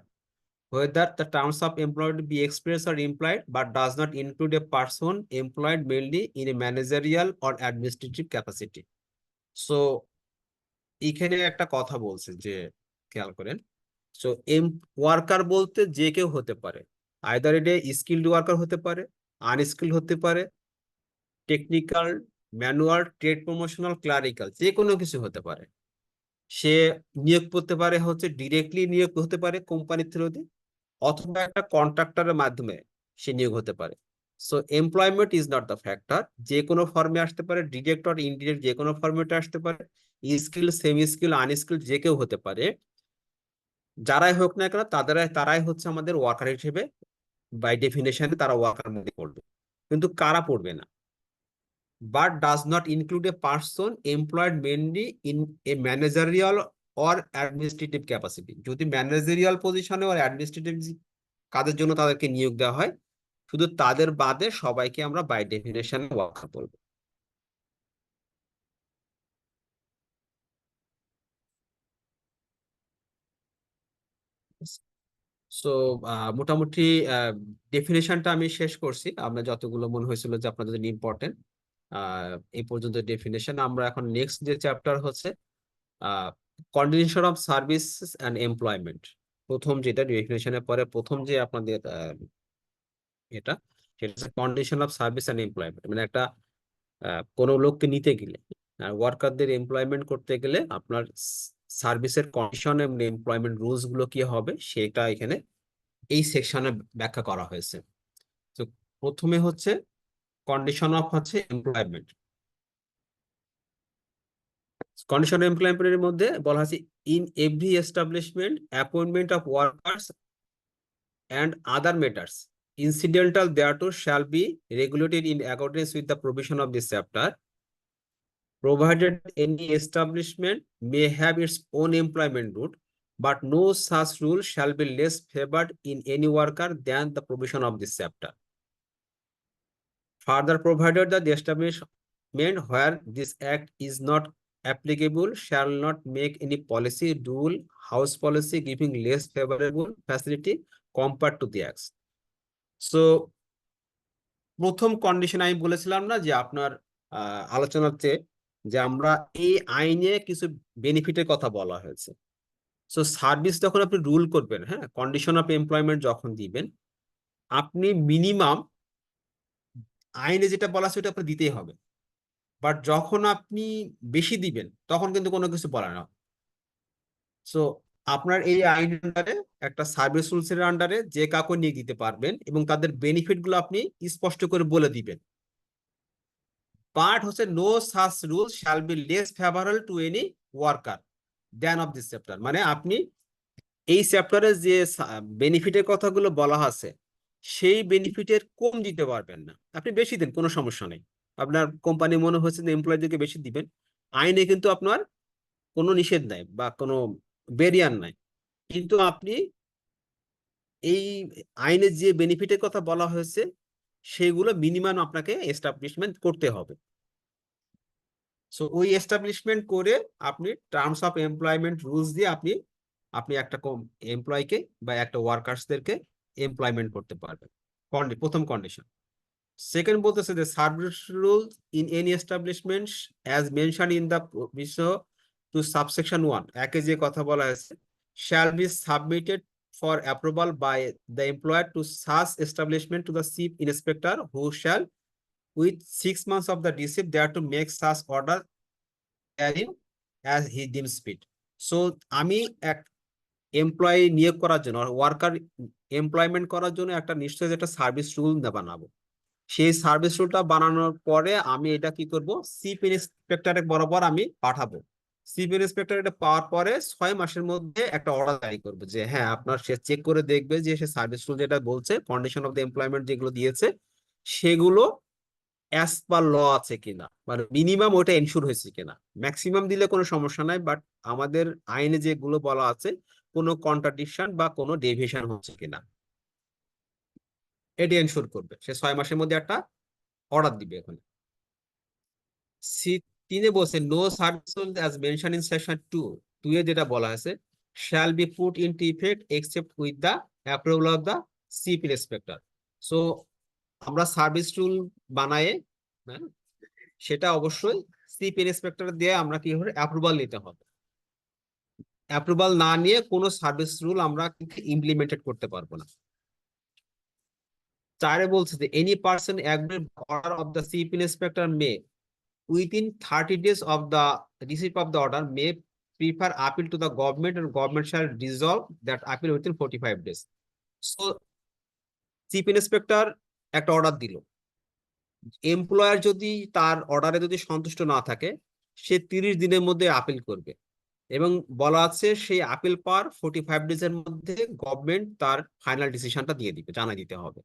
whether the terms of employment be express or implied but does not include a person employed mainly in a managerial or administrative capacity. So এখানে একটা কথা বলছে যে, খেয়াল করেন, so worker বলতে যে কেউ হতে পারে, আইদার এটা স্কিল্ড ওয়ার্কার হতে পারে, আনস্কিল্ড হতে পারে, technical, manual, trade, promotional, clerical, যে কোনো কিছু হতে পারে। সে নিয়োগ করতে পারে হচ্ছে ডিরেক্টলি নিয়োগ হতে পারে কোম্পানির থ্রু দিয়ে, অথবা একটা কন্ট্রাক্টরের মাধ্যমে সে নিয়োগ হতে পারে। So employment is not the factor, যে কোনো ফর্মে আসতে পারে, ডিরেক্ট অর ইনডিরেক্ট যে কোনো ফর্মেটে আসতে পারে, স্কিল, সেমি স্কিল, আনস্কিল যে কেউ হতে পারে, যারাই হোক না কেন তারাই হচ্ছে আমাদের ওয়ার্কার হিসেবে বাই ডেফিনেশনে তারা ওয়ার্কার মধ্যে পড়বে। কিন্তু কারা পড়বে না, but does not include a person employed mainly in a managerial or administrative capacity. যদি ম্যানেজারিয়াল পজিশনে or অ্যাডমিনিস্ট্রেটিভ কাজের জন্য তাদেরকে নিয়োগ দেওয়া হয়, শুধু তাদের বাদে সবাইকে আমরা বাই ডেফিনেশনে ওয়ার্কার বলবো। সো মোটামুটি ডেফিনেশনটা আমি শেষ করছি। আমরা যতগুলো মনে হয়েছিল যে আপনাদের জন্য ইম্পর্টেন্ট, এই পর্যন্ত ডেফিনেশন। আমরা এখন নেক্সট যে চ্যাপ্টার হচ্ছে condition of service and employment. প্রথম যেটা ডেফিনেশনের পরে প্রথম যে আপনাদের এটা, সেটা হচ্ছে condition of service and employment. মানে একটা কোনো লোককে নিতে গেলে, ওয়ার্কারদের এমপ্লয়মেন্ট করতে গেলে আপনার সার্ভিসের কন্ডিশন এবং এমপ্লয়মেন্ট রুলস গুলো কি হবে সেটা এখানে এই সেকশনে ব্যাখ্যা করা হয়েছে। তো প্রথমে হচ্ছে কন্ডিশন অফ হচ্ছে এমপ্লয়মেন্ট। কন্ডিশন অফ এমপ্লয়মেন্টের মধ্যে বলা হয়েছে in every establishment appointment of workers and other matters incidental thereto shall be regulated in accordance with the provision of this chapter, provided any establishment may have its own employment route, but no such rule shall be less favored in any worker than the provision of this chapter. Further, provided that the establishment where this act is not applicable shall not make any policy, rule, house policy giving less favorable facility compared to the acts. So প্রথম condition আমি বলেছিলাম না যে আপনার আলোচনাতে যে আমরা এই আইনে কিছু বেনিফিটের কথা বলা হয়েছে। সো সার্ভিস যখন আপনি রুল করবেন, হ্যাঁ, কন্ডিশন অফ এমপ্লয়মেন্ট যখন দিবেন, আপনি মিনিমাম আইনে যেটা বলা আছে ওটা আপনি দিতেই হবে। বাট যখন আপনি বেশি দিবেন তখন কিন্তু কোনো কিছু বলে না। সো আপনার এই আইনের আন্ডারে একটা সার্ভিস রুলস এর আন্ডারে যে কাউকে নিয়ে দিতে পারবেন এবং তাদের বেনিফিট গুলো আপনি স্পষ্ট করে বলে দিবেন। বাট হচ্ছে no such rule shall be less favourable to any worker than of this chapter. মানে আপনি এই চ্যাপ্টারে যে বেনিফিটের কথাগুলো বলা আছে সেই বেনিফিটের কম দিতে পারবেন না। আপনি বেশি দেন, কোনো সমস্যা নেই। আপনার কোম্পানি মনে হচ্ছে যে এমপ্লয়ীদেরকে বেশি দিবেন, আইনে কিন্তু আপনার কোনো নিষেধ নাই বা কোনো ব্যারিয়ার নাই। কিন্তু আপনি এই আইনে যে বেনিফিটের কথা বলা হয়েছে সেগুলো মিনিমাম আপনাকে এস্টাবলিশমেন্ট করতে হবে। সো ওই এস্টাবলিশমেন্ট করে আপনি টার্মস অফ এমপ্লয়মেন্ট রুলস দিয়ে আপনি একটা এমপ্লয়কে বা একটা ওয়ার্কার্সদেরকে এমপ্লয়মেন্ট করতে পারবেন। প্রথম কন্ডিশন। সেকেন্ড বলতেছে যে service rules in any establishment as mention in the provision to subsection 1, একে যে কথা বলা হয়েছে, shall be submitted for approval by the employer to such establishment to the chief inspector, who shall with 6 months of the receipt there to make such order therein as he deems fit. So আমি এক employee নিয়োগ করার জন্য, worker employment করার জন্য একটা নিশ্চয়ই একটা সার্ভিস রুল বানাবো। সেই সার্ভিস রুলটা বানানোর পরে আমি এটা কি করব, চিফ ইন্সপেক্টরের বরাবর আমি পাঠাবো। চিফ ইন্সপেক্টর এটা পাওয়ার পরে 6 মাসের মধ্যে একটা অর্ডার জারি করবে যে হ্যাঁ আপনার, সে চেক করে দেখবে যে সে সার্ভিস রুল যেটা বলছে, কন্ডিশন অফ দ্য এমপ্লয়মেন্ট যেগুলো দিয়েছে সেগুলো অ্যাজ পার ল আছে কিনা, মানে মিনিমাম ওটা এনশিওর হয়েছে কিনা। ম্যাক্সিমাম দিলে কোনো সমস্যা নাই, বাট আমাদের আইনে যেগুলো বলা আছে কোনো কন্ট্রাডিকশন বা কোনো ডেভিয়েশন হচ্ছে কিনা এটি এনশিওর করবে। সে 6 মাসের মধ্যে একটা অর্ডার দিবে। এখানে তিনে বলছে no service as mention in section 2 এ যেটা বলা আছে, shall be put into effect except with the approval of the chief inspector. So আমরা সার্ভিস রুল বানায়ে, হ্যাঁ, সেটা অবশ্যই চিফ ইন্সপেক্টর দিয়ে আমরা কি হবে, অ্যাপ্রুভাল নিতে হবে। অ্যাপ্রুভাল না নিয়ে কোনো সার্ভিস রুল আমরা কিন্তু ইমপ্লিমেন্টেড করতে পারবো না। 4 বলছে যে any person agree order of the chief inspector May within 30 days of the receipt of the order may prefer appeal to the government, and government shall resolve that appeal within 45 days. So chief inspector একটা order দিল, employer যদি তার অর্ডারে যদি সন্তুষ্ট না থাকে সে 30 দিনের মধ্যে আপিল করবে, এবং বলা আছে সেই আপিল পাওয়ার 45 ডেজের মধ্যে গভর্নমেন্ট তার ফাইনাল ডিসিশনটা দিয়ে দিবে, জানাই দিতে হবে।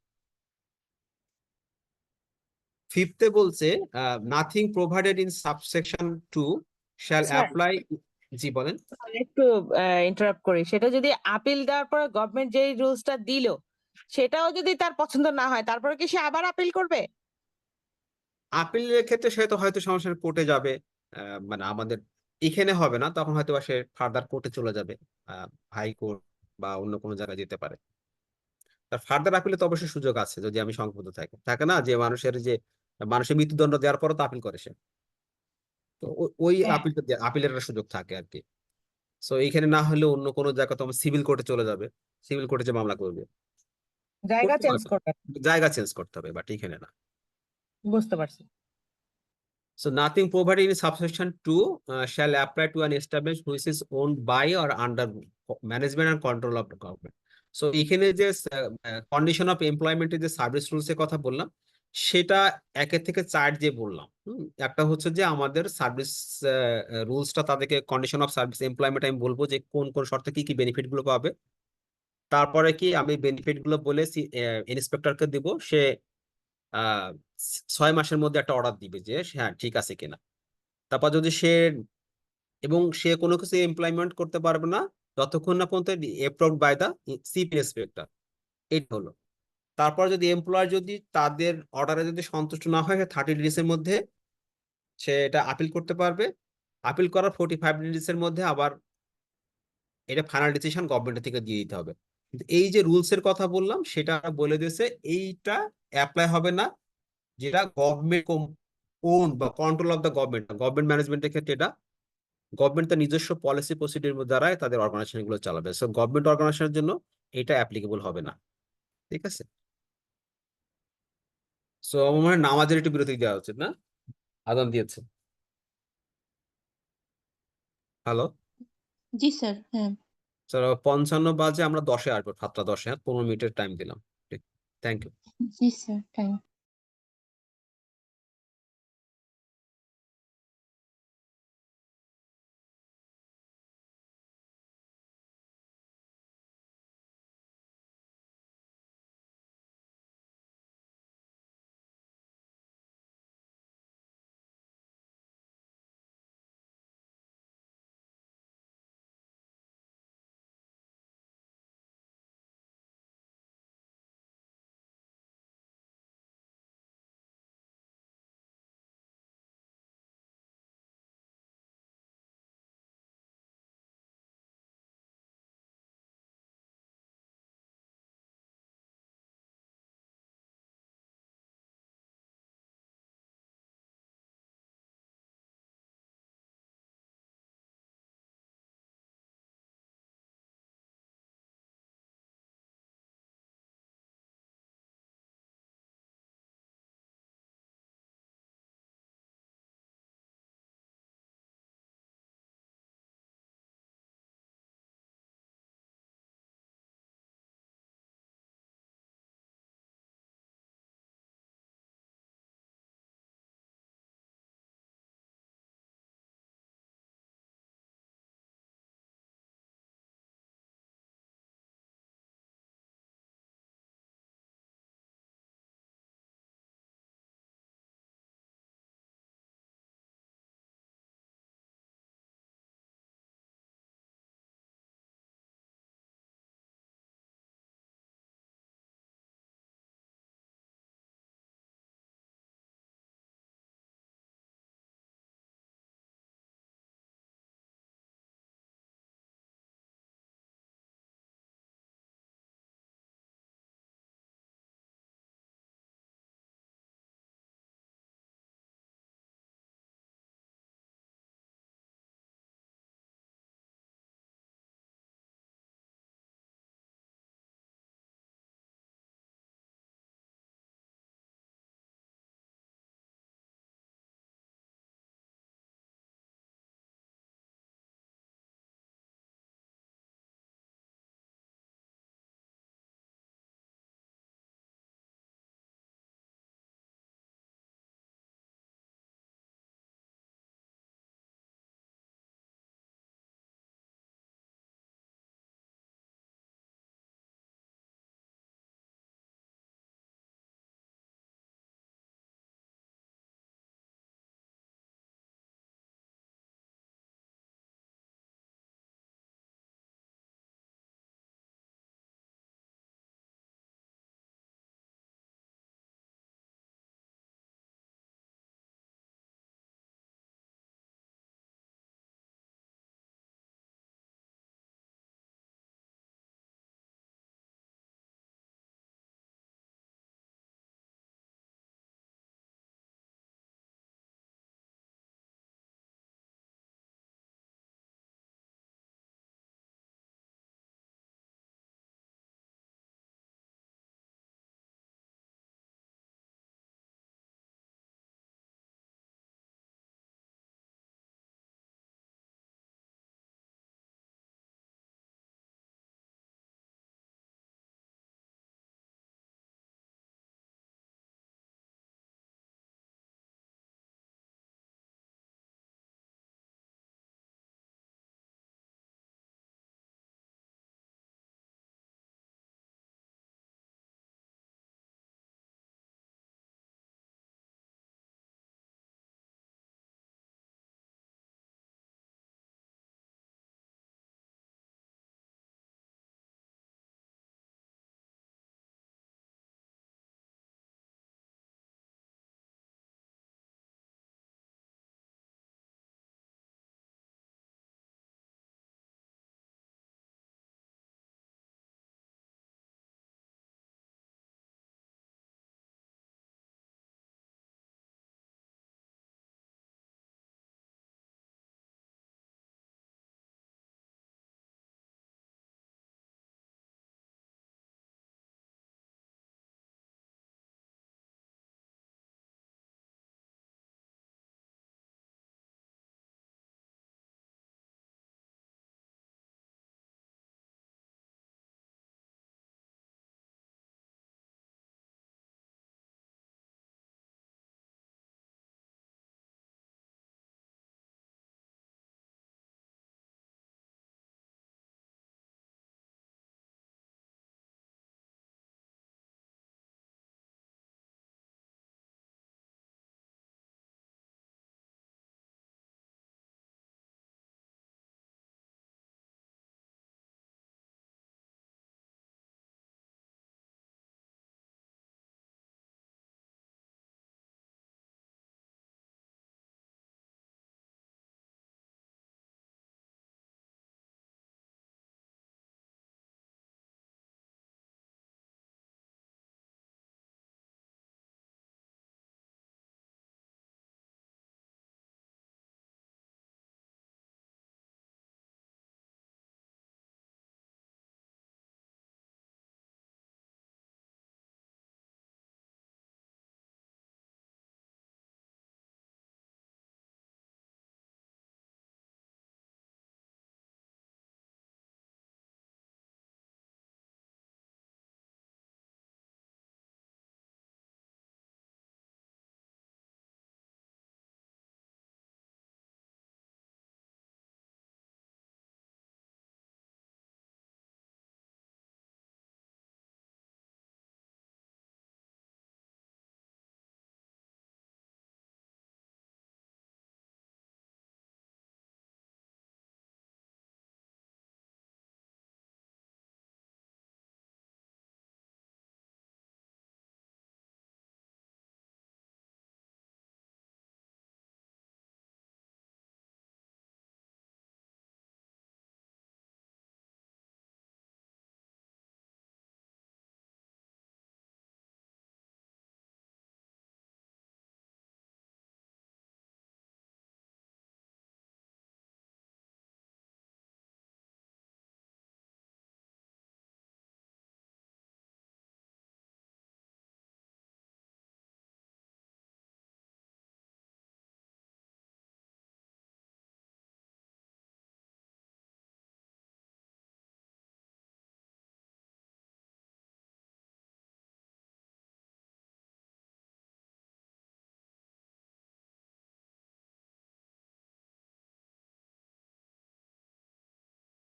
5th বলছে nothing provided in subsection 2 shall Sir. apply. জি বলেন। একটু ইন্টারাপ্ট করি, সেটা যদি আপিল দেওয়ার পরে গভর্নমেন্ট যেই রুলসটা দিল সেটাও যদি তার পছন্দ না হয়, তারপরে কি সে আবার আপিল করবে? আপিলের ক্ষেত্রে সে তো হয়তো সমস্যা কোর্টে যাবে, মানে আমাদের এখানে হবে না, তখন হয়তো বা সে ফার্দার কোর্টে চলে যাবে, হাইকোর্ট বা অন্য কোনো জায়গায় যেতে পারে। তার ফার্দার আপিলে তো অবশ্যই সুযোগ আছে, যদি আমি সংক্ষুব্ধ থাকি, থাকে না যে মানুষের মৃত্যুদণ্ড দেওয়ার পরও তো আপিল করে সে, তো ওই হ্যাঁ, আপিলের একটা সুযোগ থাকে আর কি। সো এইখানে না হলে অন্য কোনো জায়গা তো সিভিল কোর্টে চলে যাবে, সিভিল কোর্টে যে মামলা করবে, জায়গা করতে চেঞ্জ পারবে, করবে। জায়গা চেঞ্জ করতে হবে, বাট এখানে না। বুঝতে পারছি। So nothing provided in subsection 2 shall apply to an establishment which is owned by or under management and control of the government. So এখানে যে কন্ডিশন অফ এমপ্লয়মেন্টের যে সার্ভিস রুলস এর কথা বললাম, সেটা একের থেকে চার যে বললাম, একটা হচ্ছে যে আমাদের সার্ভিস রুলসটা, তাদেরকে কন্ডিশন অফ সার্ভিস এমপ্লয়মেন্ট আমি বলবো যে কোন কোন শর্তে কি কি বেনিফিট গুলো পাবে। তারপরে কি আমি বেনিফিট গুলো বলে ইন্সপেক্টরকে দিব, সে 6 মাসের মধ্যে একটা অর্ডার দিবে যে হ্যাঁ ঠিক আছে কিনা। তারপর যদি সে কোনো কিছু এমপ্লয়মেন্ট করতে পারবে না যতক্ষণ না পর্যন্ত approved by the chief inspector, এটা হলো। তারপর যদি এমপ্লয়ার যদি তাদের অর্ডারে যদি সন্তুষ্ট না হয়, 30 ডেজ এর মধ্যে সে এটা আপিল করতে পারবে। আপিল করার 45 ডেজ এর মধ্যে আবার এটা ফাইনাল ডিসিশন গভর্নমেন্ট থেকে দিয়ে দিতে হবে। কিন্তু এই যে রুলস এর কথা বললাম সেটা বলে দিয়েছে, এইটা অ্যাপ্লাই হবে না যেটা গভর্নমেন্ট ওন বা কন্ট্রোল অফ দ্য গভর্নমেন্ট ম্যানেজমেন্টের ক্ষেত্রে এটা গভর্নমেন্ট তার নিজস্ব পলিসি প্রসিডিউর দ্বারাই তাদের অর্গানাইজেশন গুলো চালাবে। সো গভর্নমেন্ট অর্গানাইজেশনের জন্য এটা অ্যাপ্লিকেবল হবে না, ঠিক আছে। সো আমার মনে হয় নামাজের একটু বিরতি দেওয়া উচিত, না? আজান দিয়েছে। হ্যালো জি স্যার, হ্যাঁ। স্যার, 55 বাজে, আমরা 10-এ আসবো, 7টা 10-এ, হ্যাঁ, 15 মিনিটের টাইম দিলাম। ঠিক, থ্যাংক ইউ। জি স্যার, থ্যাংক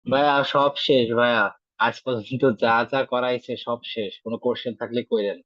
ভাইয়া সব শেষ ভাইয়া, আজ পর্যন্ত যা যা করাইছে সব শেষ, কোনো কোশ্চেন থাকলে কইরেন।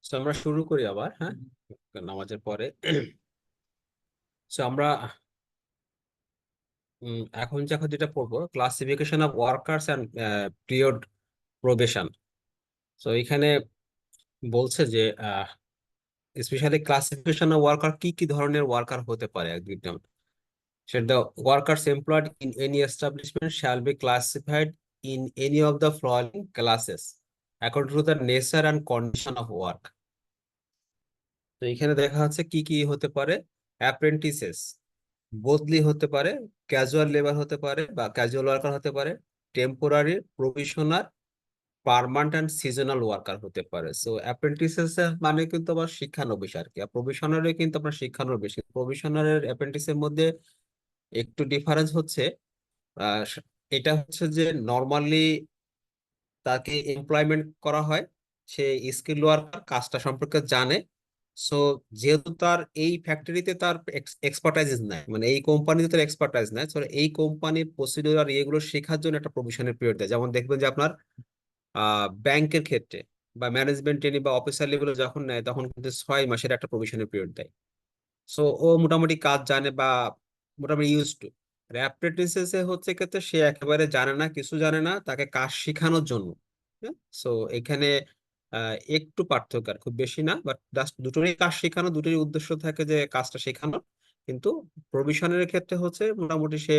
তো আমরা শুরু করি আবার, হ্যাঁ, নামাজের পরে। তো আমরা এখন যেটা পড়বো, classification of workers and period probation. তো এখানে বলছে যে স্পেশালি ক্লাসিফিকেশন অফ ওয়ার্কার, কি কি ধরনের ওয়ার্কার হতে পারে একদম। So the workers employed in any establishment shall be classified in any of the following classes according to the nature and condition of work. তো এখানে দেখা যাচ্ছে কি কি হতে পারে। অ্যাপ্রেন্টিসেস, বদলি হতে পারে, ক্যাজুয়াল লেবার হতে পারে বা ক্যাজুয়াল ওয়ার্কার হতে পারে, temporary, probationer, permanent and seasonal worker হতে পারে। সো অ্যাপ্রেন্টিসেস মানে কিন্তু আবার শিক্ষানবিশ আর কি, আর প্রভিশনারে কিন্তু আপনার শিক্ষানবিশ। প্রভিশনারের অ্যাপ্রেন্টিসের মধ্যে একটু ডিফারেন্স হচ্ছে, আহ, এটা হচ্ছে যে নর্মালি তাকে এমপ্লয়মেন্ট করা হয়, সে স্কিল ওয়ার্কার, কাজটা সম্পর্কে জানে। সো যেহেতু তার এই ফ্যাক্টরিতে তার এক্সপার্টাইজ নাই, মানে এই কোম্পানিতে তার এক্সপার্টাইজ নাই, তো এই কোম্পানির প্রসিডিউর আর এগুলো শেখার জন্য একটা প্রভিশনের পিরিয়ড দেয়। যেমন দেখবেন যে আপনার ব্যাংকের ক্ষেত্রে বা ম্যানেজমেন্ট ট্রেনিং বা অফিসার লেভেলে যখন নেয় তখন কিন্তু 6 মাসের একটা প্রভিশনের পিরিয়ড দেয়। সো ও মোটামুটি কাজ জানে বা মোটামুটি ইউজ টু। অ্যাপ্রেন্টিসে হচ্ছে ক্ষেত্রে সে একেবারে জানে না, কিছু জানে না, তাকে কাজ শেখানোর জন্য। সো এখানে একটু পার্থক্য, আর খুব বেশি না, বাট জাস্ট দুটোরই কাজ শেখানো, দুটোরই উদ্দেশ্য থাকে যে কাজটা শেখানো। কিন্তু প্রভিশনের ক্ষেত্রে হচ্ছে মোটামুটি সে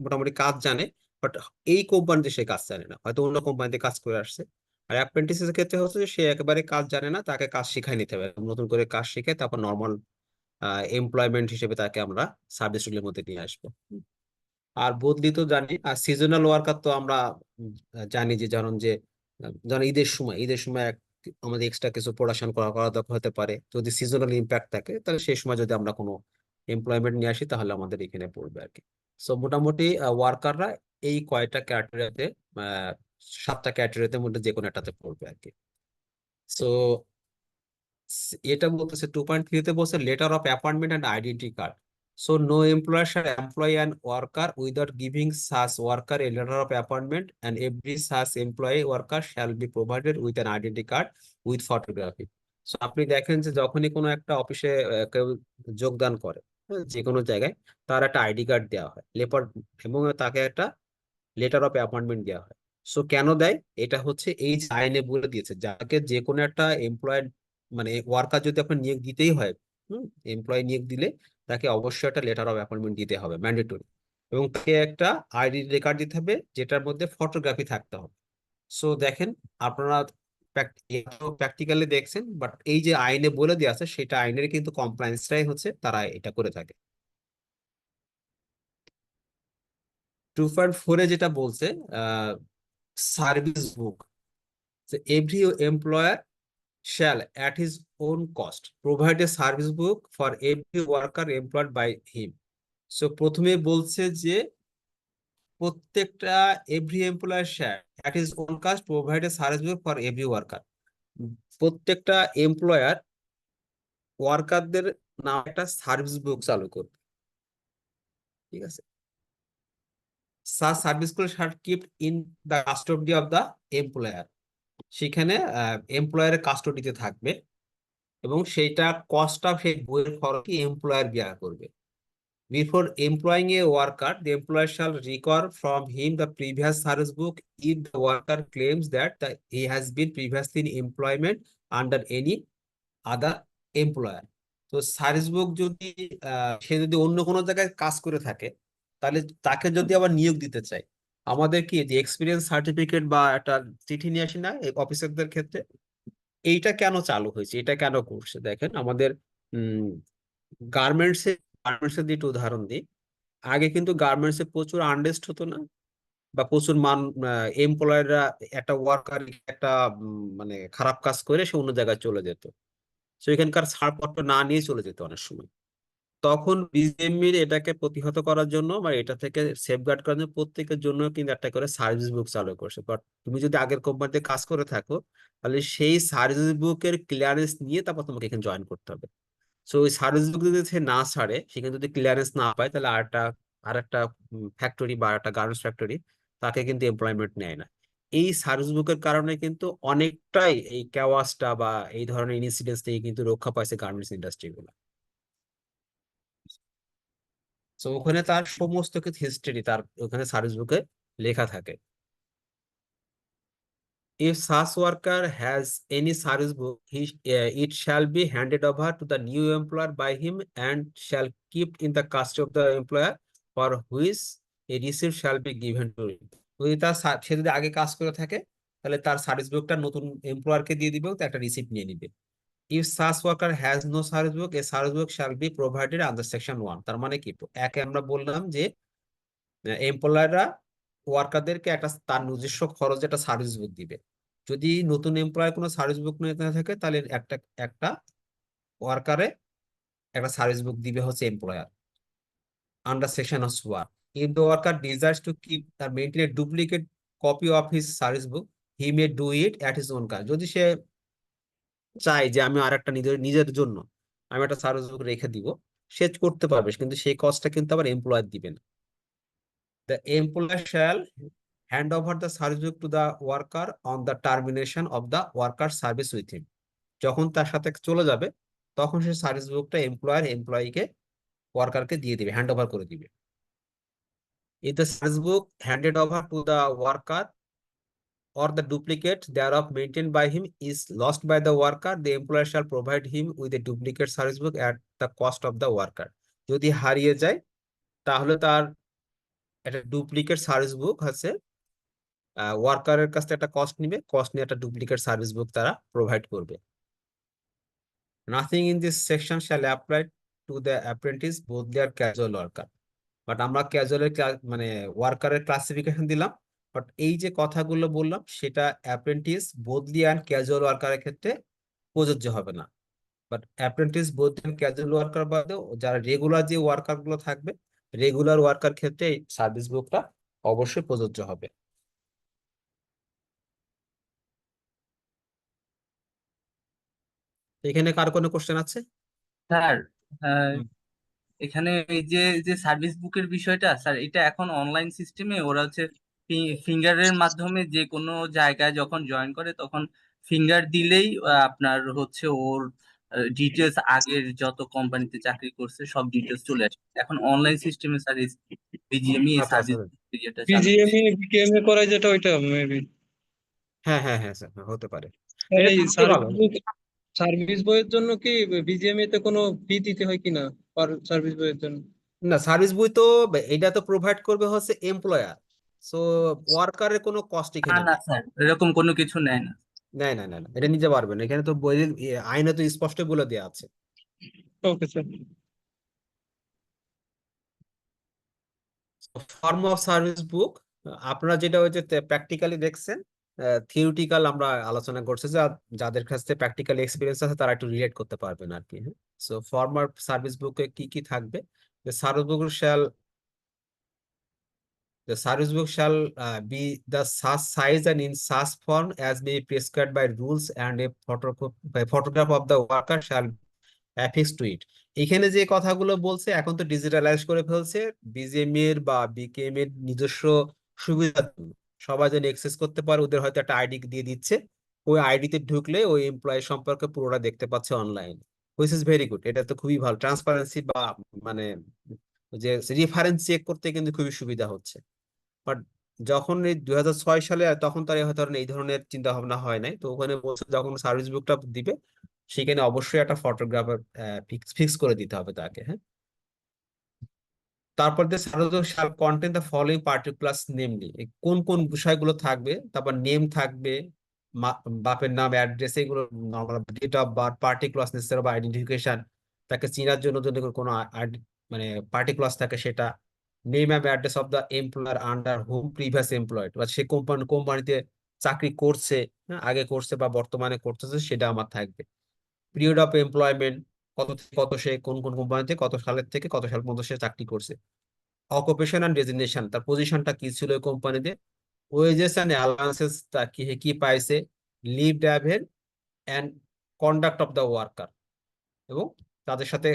মোটামুটি কাজ জানে, বাট এই কোম্পানিতে সে কাজ জানে না, হয়তো অন্য কোম্পানিতে কাজ করে আসছে। আর অ্যাপ্রেন্টিসের ক্ষেত্রে হচ্ছে যে সে একেবারে কাজ জানে না, তাকে কাজ শিখাই নিতে হবে, নতুন করে কাজ শিখে তারপর নর্মাল এমপ্লয়মেন্ট হিসেবে তাকে আমরা সার্ভিস রুলের মধ্যে নিয়ে আসবো। আর বদলি তো জানি, আর সিজনাল ওয়ার্কার তো আমরা জানি যে ধরুন ঈদের সময় আমাদের এক্সট্রা কিছু প্রোডাকশন করা করা দরকার হতে পারে। যদি সিজনাল ইম্প্যাক্ট থাকে তাহলে সেই সময় যদি আমরা কোনো এমপ্লয়মেন্ট নিয়ে আসি তাহলে আমাদের এখানে পড়বে আর কি। সো মোটামুটি ওয়ার্কাররা এই কয়টা ক্যাটাগরিতে, 7টা ক্যাটাগরিতে মধ্যে যে কোনো একটাতে পড়বে আর কি। সো এটা বলতেছে 2.3-তে বলছে letter of appointment and identity card. So no employer shall employ an worker without giving such worker a letter of appointment, and every such employee worker shall be provided with an identity card with photography. So আপনি দেখেন যে যখনই কোনো একটা অফিসে কেউ যোগদান করে, যে কোনো জায়গায়, তার একটা আইডি কার্ড দেওয়া হয় লেপার, এবং তাকে একটা লেটার অফ অ্যাপয়েন্টমেন্ট দেওয়া হয়। সো কেন দেয়, এটা হচ্ছে এই যে আইনে বলে দিয়েছে, যাকে যে কোনো একটা এমপ্লয়েড মানে ওয়ার্কার যদি আপনার নিয়োগ দিতেই হয়, এমপ্লয় নিয়োগ দিলে তাকে অবশ্যই একটা লেটার অফ অ্যাপয়েন্টমেন্ট দিতে হবে, ম্যান্ডেটরি। এবং তাকে একটা আইডি রেকর্ড দিতে হবে যেটার মধ্যে ফটোগ্রাফি থাকতে হবে। সো দেখেন, আপনারা প্র্যাকটিক্যালি দেখছেন, বাট এই যে আইনে বলে দেওয়া আছে সেটা আইনের কিন্তু কমপ্লায়েন্সটাই হচ্ছে তারা এটা করে থাকে। 2.4-এ যেটা বলছে, service book, every employer shall at his own cost provide a service book for every worker employed by him. So প্রথমে বলছে যে প্রত্যেকটা every employer shall at his own cost provide a service book for every worker. প্রত্যেকটা employer ওয়ার্কারদের নামে একটা service book চালু করবে, ঠিক আছে। such সার্ভিস গুলো shall keep in the custody of the employer. সেখানে এমপ্লয়ারের কাস্টডিতে থাকবে, এবং সেইটা কস্টটা সেই বইয়ের খরচ এমপ্লয়ার বিয়ার করবে। Before employing a worker, the employer shall require from him the previous service book if the worker claims that he has been previously in employment under any other employer. তো service book যদি সে যদি অন্য কোনো জায়গায় কাজ করে থাকে, তাহলে তাকে যদি আবার নিয়োগ দিতে চাই, আমাদের কি যে এক্সপিরিয়েন্স সার্টিফিকেট বা একটা চিঠি নিয়ে আসি না এই অফিসারদের ক্ষেত্রে। এইটা কেন চালু হয়েছে, এটা কেন করছে, দেখেন আমাদের গার্মেন্টস এর দিকে উদাহরণ দিই। আগে কিন্তু গার্মেন্টস এ প্রচুর আনরেস্ট হতো না, বা প্রচুর এমপ্লয়াররা একটা ওয়ার্কার একটা মানে খারাপ কাজ করে সে অন্য জায়গায় চলে যেত, তো এখানকার ছাড়পত্র না নিয়ে চলে যেত অনেক সময়। তখন বিজিএমইর এটাকে প্রতিহত করার জন্য বা এটা থেকে সেফগার্ড করার জন্য প্রত্যেকের জন্য কিন্তু একটা করে সার্ভিস বুক চালু করছে। বাট তুমি যদি আগের কোম্পানিতে কাজ করে থাকো, তাহলে সেই সার্ভিস বুকের ক্লিয়ারেন্স নিয়ে তারপর তোমাকে এখানে জয়েন করতে হবে। সো ওই সার্ভিস বুক যদি সে না ছাড়ে, সেখানে যদি ক্লিয়ারেন্স না পায়, তাহলে আরেকটা ফ্যাক্টরি বা একটা গার্মেন্টস ফ্যাক্টরি তাকে কিন্তু এমপ্লয়মেন্ট নেয় না। এই সার্ভিস বুকের কারণে কিন্তু অনেকটাই এই কেওয়াসটা বা এই ধরনের ইনসিডেন্টস থেকে কিন্তু রক্ষা পাইছে গার্মেন্টস ইন্ডাস্ট্রি গুলো। তো ওখানে তার সমস্ত কিছু হিস্ট্রি তার ওখানে সার্ভিস বুকে লেখা থাকে। If such worker has any service book, it shall be handed over to the new employer by him and shall keep in the custody of the employer for which a receipt shall be given to him. যদি সে যদি আগে কাজ করে থাকে তাহলে তার service বুকটা নতুন এমপ্লয়ারকে দিয়ে দিবে, তো একটা রিসিপ্ট নিয়ে নিবে। If such worker has no service book, a service book shall be provided under section 1. তার মানে কি, একে আমরা বললাম যে এমপ্লয়াররা ওয়ার্কারদেরকে একটা তার নিজস্ব খরচ একটা সার্ভিস বুক দিবে। যদি নতুন এমপ্লয়ার কোনো সার্ভিস বুক নিতে না থাকে তাহলে একটা একটা ওয়ার্কারে একটা সার্ভিস বুক দিবে হচ্ছে employer under section of 1. If the worker desires to keep or maintain a duplicate copy of his service book, he may do it at his own cost. যদি সে চায় যে আমি আর একটা নিজের নিজের জন্য আমি একটা সার্ভিস বুক রেখে দিব, সে করতে পারবে, কিন্তু সেই কস্টটা কিন্তু আবার এমপ্লয়ার দিবে না। The employer shall hand over the service book to the worker on the termination of the worker service with him. যখন তার সাথে চলে যাবে তখন সে সার্ভিস বুকটা এমপ্লয়িকে ওয়ার্কারকে দিয়ে দিবে, হ্যান্ড ওভার করে দিবে। If the service book handed over to the worker or the duplicate thereof maintained by him is lost by the worker, the employer shall provide him with a duplicate service book at the cost of the worker. যদি হারিয়ে যায় তাহলে তার একটা duplicate service book আছে, ওয়ার্কারের কাছ থেকে একটা কস্ট নিবে, কস্ট নিয়ে একটা ডুপ্লিকেট সার্ভিস বুক তারা প্রোভাইড করবে। Nothing in this section shall apply to the apprentice both their casual worker. But আমরা ক্যাজুয়ালের মানে ওয়ার্কারের ক্লাসিফিকেশন দিলাম, বাট এই যে কথাগুলো বললাম সেটা অ্যাপ্রেন্টিস বদলি অ্যান্ড ক্যাজুয়াল ওয়ার্কারের ক্ষেত্রে প্রযোজ্য হবে না। বাট অ্যাপ্রেন্টিস বদলি অ্যান্ড ক্যাজুয়াল ওয়ার্কার বাদেও যারা রেগুলার যে ওয়ার্কার গুলো থাকবে, রেগুলার ওয়ার্কার ক্ষেত্রে এই সার্ভিস বুকটা অবশ্যই প্রযোজ্য হবে। এখানে কার কোনো কোশ্চেন আছে? স্যার হুম। এখানে এই যে যে সার্ভিস বুকের বিষয়টা স্যার, এটা এখন অনলাইন সিস্টেমে ওরা হচ্ছে ফিঙ্গারের মাধ্যমে যে কোনো জায়গায় যখন জয়েন করে তখন ফিঙ্গার দিলেই আপনার হচ্ছে ওর ডিটেলস, আগের যত কোম্পানিতে চাকরি করছে সব ডিটেলস চলে আসে। এখন অনলাইন সিস্টেমে স্যার বিজিএমই এই আচ্ছা আচ্ছা, সার্ভিস যেটা চালু করছে। বিজিএমএ বিকেএমএ করায় যেটা ওইটা মেবি। হ্যাঁ হ্যাঁ হ্যাঁ স্যার, হতে পারে। এটা এই থাকলে ভালো। সার্ভিস বইয়ের জন্য কি বিজিএমএ তে কোনো ফি দিতে হয় কিনা পার সার্ভিস বইয়ের জন্য? না, সার্ভিস বই তো এটা তো প্রোভাইড করবে হচ্ছে এমপ্লয়ার, সো ওয়ার্কারের কোনো কস্ট না এখানে না নেই। স্যার, এরকম কোনো কিছু নেয় না। না না না না, এটা নিতে পারবেন, এখানে তো বই আইনে তো স্পষ্ট বলে দেওয়া আছে। Okay sir. Form of service book আপনারা যেটা হচ্ছে প্র্যাকটিক্যালি দেখছেন, থিওরিটিক্যাল আমরা আলোচনা করছি, যাদের কাছে প্র্যাকটিক্যাল এক্সপিরিয়েন্স আছে তারা একটু রিলেট করতে পারবেন আর কি। হ্যাঁ, সো ফর্ম অফ সার্ভিস বুকে কি কি থাকবে? Service book shall The service book shall be the such size and in such form as may be prescribed by rules, and a photograph of the worker shall affixed to it. এখানে যে কথাগুলো বলছে এখন তো digitalise করে ফেলছে, BGM এর বা বিকেএম এর নিজস্ব সুবিধার জন্য সবাই যেন অ্যাক্সেস করতে পারে, ওদের হয়তো একটা আইডি দিয়ে দিচ্ছে, ওই আইডিতে ঢুকলে ওই এমপ্লয়ি সম্পর্কে পুরোটা দেখতে পাচ্ছে অনলাইনে, হুইচ ইজ ভেরি গুড। এটা তো খুবই ভালো, ট্রান্সপারেন্সি বা মানে যে রেফারেন্স চেক করতে কিন্তু খুবই সুবিধা হচ্ছে। বাট যখন এই 2006 সালে তখন তার এই ধরনের চিন্তা ভাবনা হয় নাই, তো ওখানে বলছে যখন সার্ভিস বুকটা দিবে সেখানে অবশ্যই একটা ফটোগ্রাফার ফিক্স করে দিতে হবে তাকে। হ্যাঁ, তারপর যে সার্ভিস শাল contain the following particulars namely, কোন কোন বিষয়গুলো থাকবে, তারপর নেম থাকবে, বাপের নাম, অ্যাড্রেস, এগুলো normal, date of birth, particulars necessary বা আইডেন্টিফিকেশন, তাকে চেনার জন্য যদি কোনো মানে পার্টিকুলার্স থাকে সেটা, name and address of the employer under home previous employed, বা সে কোম্পানিতে চাকরি করছে, হ্যাঁ, আগে করছে বা বর্তমানে করতেছে সেটা আমার থাকবে। পিরিয়ড অফ এমপ্লয়মেন্ট, কত থেকে কত সে কোন কোন কোম্পানিতে কত সালের থেকে কত সাল পর্যন্ত সে চাকরি করছে। অকুপেশন অ্যান্ড ডেজিগনেশন, তার পজিশনটা কি ছিল ওই কোম্পানিতে। ওয়েজেস অ্যান্ড অ্যালাউন্সেস, তা কি কি পাইছে। Leave travel and conduct of the worker, এবং তাদের সাথে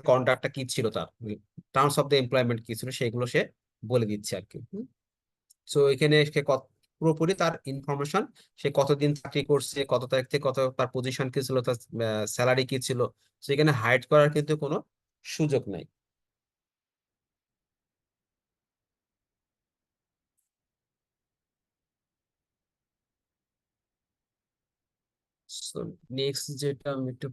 কন্ট্রাক্টটা কি ছিল, তার টার্মস অফ দ্য এমপ্লয়মেন্ট কি ছিল সেগুলো সে বলে দিচ্ছে আর কি। সো এখানে সে পুরোপুরি তার ইনফরমেশন, সে কতদিন চাকরি করছে, কত তারিখ থেকে কত, তার পজিশন কি ছিল, তার স্যালারি কি ছিল, সেখানে হাইড করার কিন্তু কোনো সুযোগ নাই। নেক্সট যেটা আমি একটু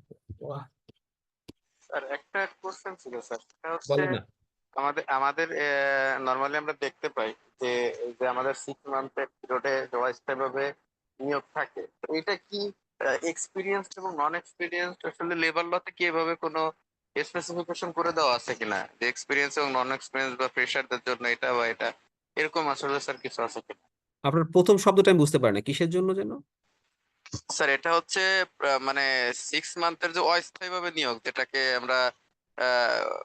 স্যার একটা কোশ্চেন ছিল স্যার, সেটা হচ্ছে বলে না। আমাদের আমাদের নর্মালি আমরা দেখতে পাই যে এই যে আমাদের 6 মান্থের পিরিয়ডে অস্থায়ী ভাবে নিয়োগ থাকে, তো এটা কি এক্সপিরিয়েন্স এবং নন এক্সপিরিয়েন্স আসলে লেবার লতে কি এভাবে কোনো স্পেসিফিকেশন করে দেওয়া আছে কিনা, যে এক্সপিরিয়েন্স এবং নন এক্সপিরিয়েন্স বা ফ্রেশারদের জন্য এটা বা এটা, এরকম আসলে স্যার কিছু আছে কিনা? আপনার প্রথম শব্দটা আমি বুঝতে পারি না, কিসের জন্য যেন? স্যার এটা হচ্ছে মানে 6 মান্থের যে অস্থায়ী ভাবে নিয়োগ, যেটাকে আমরা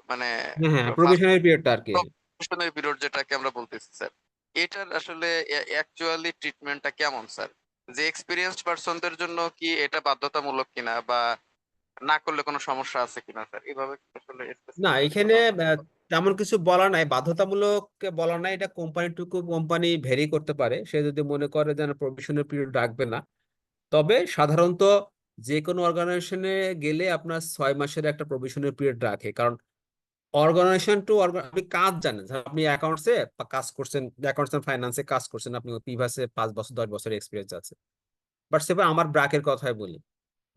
মানে হ্যাঁ হ্যাঁ, প্রবেশনারি পিরিয়ডটা আর কি। প্রফেশনাল পিরিয়ড যেটাকে আমরা বলতেছি স্যার, এটার আসলে অ্যাকচুয়ালি ট্রিটমেন্টটা কেমন স্যার? যে এক্সপিরিয়েন্সড পারসনদের জন্য কি এটা বাধ্যতামূলক কিনা, বা না করলে কোনো সমস্যা আছে কিনা স্যার, এভাবে কি আসলে না, specific এখানে কোনো তেমন কিছু বলা নাই, বাধ্যতামূলক বলা নাই, এটা কোম্পানি টু কোম্পানি ভেরি করতে পারে। সে যদি মনে করে যেন প্রবেশনারি পিরিয়ড রাখবে না, তবে সাধারণত যে কোনো অর্গানাইজেশনে গেলে আপনার 6 মাসের একটা প্রবেশনারি পিরিয়ড রাখে। কারণ অর্গানাইজেশন টু আপনি কাজ জানেন, ধর আপনি অ্যাকাউন্টসে কাজ করছেন, অ্যাকাউন্টস এন্ড ফাইন্যান্সে কাজ করছেন, আপনি পিভাসে 5 বছর 10 বছর এক্সপিরিয়েন্স আছে। বাট সেবার আমার ব্র্যাকের কথাই বলি,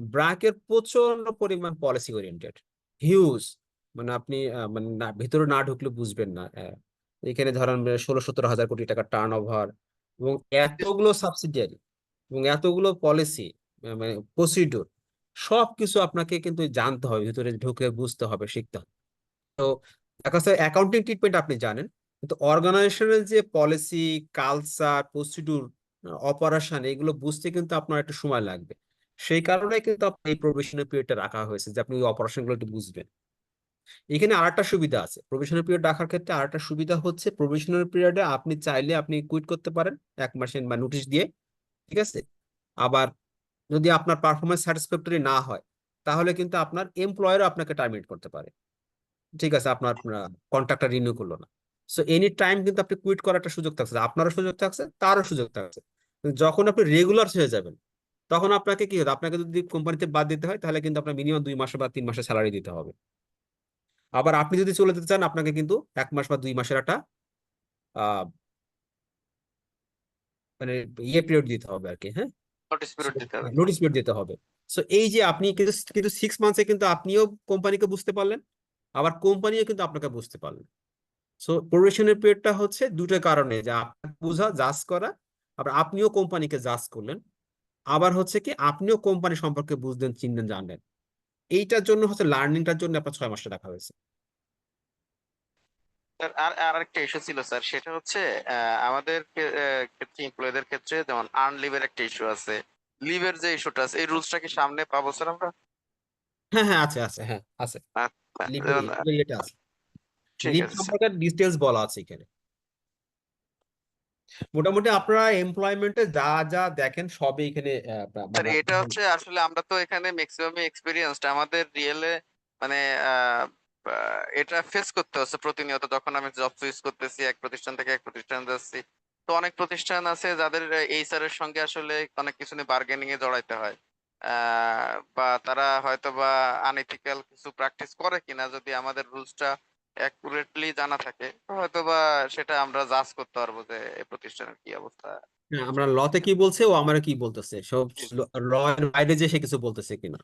ব্র্যাকের প্রচন্ড পরিমাণ পলিসি ওরিয়েন্টেড, হিউজ। মানে আপনি মানে ভিতরে না ঢুকলে বুঝবেন না। এখানে ধরেন 16-17 হাজার কোটি টাকা টার্ন ওভার, এবং এতগুলো সাবসিডিয়ারি, এবং এতগুলো পলিসি, মানে প্রসিডিউর, সবকিছু আপনাকে কিন্তু জানতে হবে, ভিতরে ঢুকে বুঝতে হবে, শিখতে হবে। তো দেখা যাচ্ছে অ্যাকাউন্টিং ট্রিটমেন্ট আপনি জানেন, কিন্তু অর্গানাইজেশনের যে পলিসি, কালচার, প্রসিডিউর, অপারেশন, এগুলো বুঝতে কিন্তু আপনার একটু সময় লাগবে। সেই কারণে কিন্তু এই প্রবেশনারি পিরিয়ডটা রাখা হয়েছে, যে আপনি ওই অপারেশন গুলো একটু বুঝবেন। এখানে আরেকটা সুবিধা আছে প্রবেশনারি পিরিয়ড রাখার ক্ষেত্রে, আরেকটা সুবিধা হচ্ছে প্রবেশনারি পিরিয়ডে আপনি চাইলে আপনি কুইট করতে পারেন 1 মাসের বা নোটিশ দিয়ে, ঠিক আছে। আবার যদি আপনার পারফরমেন্স স্যাটিসফ্যাক্টরি না হয়, তাহলে কিন্তু আপনার এমপ্লয়ারও আপনাকে টার্মিনেট করতে পারে, ঠিক আছে, আপনার কন্ট্রাক্টটা রিনিউ করলো না। সো এনি টাইম কিন্তু আপনি কুইট করার একটা সুযোগ থাকছে, আপনারও সুযোগ থাকছে, তারও সুযোগ থাকছে। কিন্তু যখন আপনি রেগুলার হয়ে যাবেন, তখন আপনাকে কি হবে, আপনাকে যদি কোম্পানিতে বাদ দিতে হয়, তাহলে কিন্তু আপনার মিনিমাম 2 মাসে বা 3 মাসে স্যালারি দিতে হবে। আবার আপনি যদি চলে যেতে চান, আপনাকে কিন্তু 1 মাস বা 2 মাসের একটা আহ মানে ইয়ে পিরিয়ড দিতে হবে আর কি, হ্যাঁ, নোটিস পিরিয়ড দিতে হবে? নোটিস পিরিয়ড দিতে হবে। সো এই যে আপনি কিন্তু কিন্তু 6 মান্থসে কিন্তু আপনিও কোম্পানিকে বুঝতে পারলেন, আবার কোম্পানিও কিন্তু আপনাকে বুঝতে পারলেন। সো প্রবেশনের পিরিয়ডটা হচ্ছে দুটো কারণে, যে আপনার বোঝা, জাজ করা, আবার আপনিও কোম্পানিকে জাজ করলেন, আবার হচ্ছে কি আপনিও কোম্পানি সম্পর্কে বুঝলেন, চিনলেন, জানলেন। এইটার জন্য হচ্ছে লার্নিংটার জন্য আপনার 6 মাসটা রাখা হয়েছে। স্যার আর আর একটা ইস্যু ছিল স্যার, সেটা হচ্ছে আমাদের ক্ষেত্রে, এমপ্লয়ীদের ক্ষেত্রে যেমন আর্ন লিভের একটা ইস্যু আছে, লিভের যে ইস্যুটা আছে, এই রুলসটা কি সামনে পাবো স্যার আমরা? হ্যাঁ হ্যাঁ, আছে আছে, হ্যাঁ আছে, লিভের যেমন ইয়েটা আছে, ঠিক লিভ আছে স্যার। সম্পর্কে ডিটেলস বলা আছে এখানে। মোটামুটি আপনারা এমপ্লয়মেন্টে যা যা দেখেন সবই এখানে স্যার মানে এটা হচ্ছে আসলে আমরা তো এখানে ম্যাক্সিমাম এক্সপিরিয়েন্সড, আমাদের রিয়েলে মানে এটা ফেস করতে হচ্ছে প্রতিনিয়ত, যখন আমি জব সুইচ করতেছি এক প্রতিষ্ঠান থেকে এক প্রতিষ্ঠান যাচ্ছি। তো অনেক প্রতিষ্ঠান আছে যাদের এইচআর এর সঙ্গে আসলে অনেক কিছু নিয়ে বার্গেনিং এ জড়াইতে হয়, বা তারা হয়তো বা আনএথিক্যাল কিছু প্র্যাকটিস করে কিনা, যদি আমাদের রুলসটা অ্যাকুরেটলি জানা থাকে, তো হয়তো বা সেটা আমরা জাজ করতে পারবো যে এই প্রতিষ্ঠানের কি অবস্থা। হ্যাঁ, আমরা লতে কি বলছে, ও আমরা কি বলতেছে, সব ল এর বাইরে যে সে কিছু বলতেছে কিনা।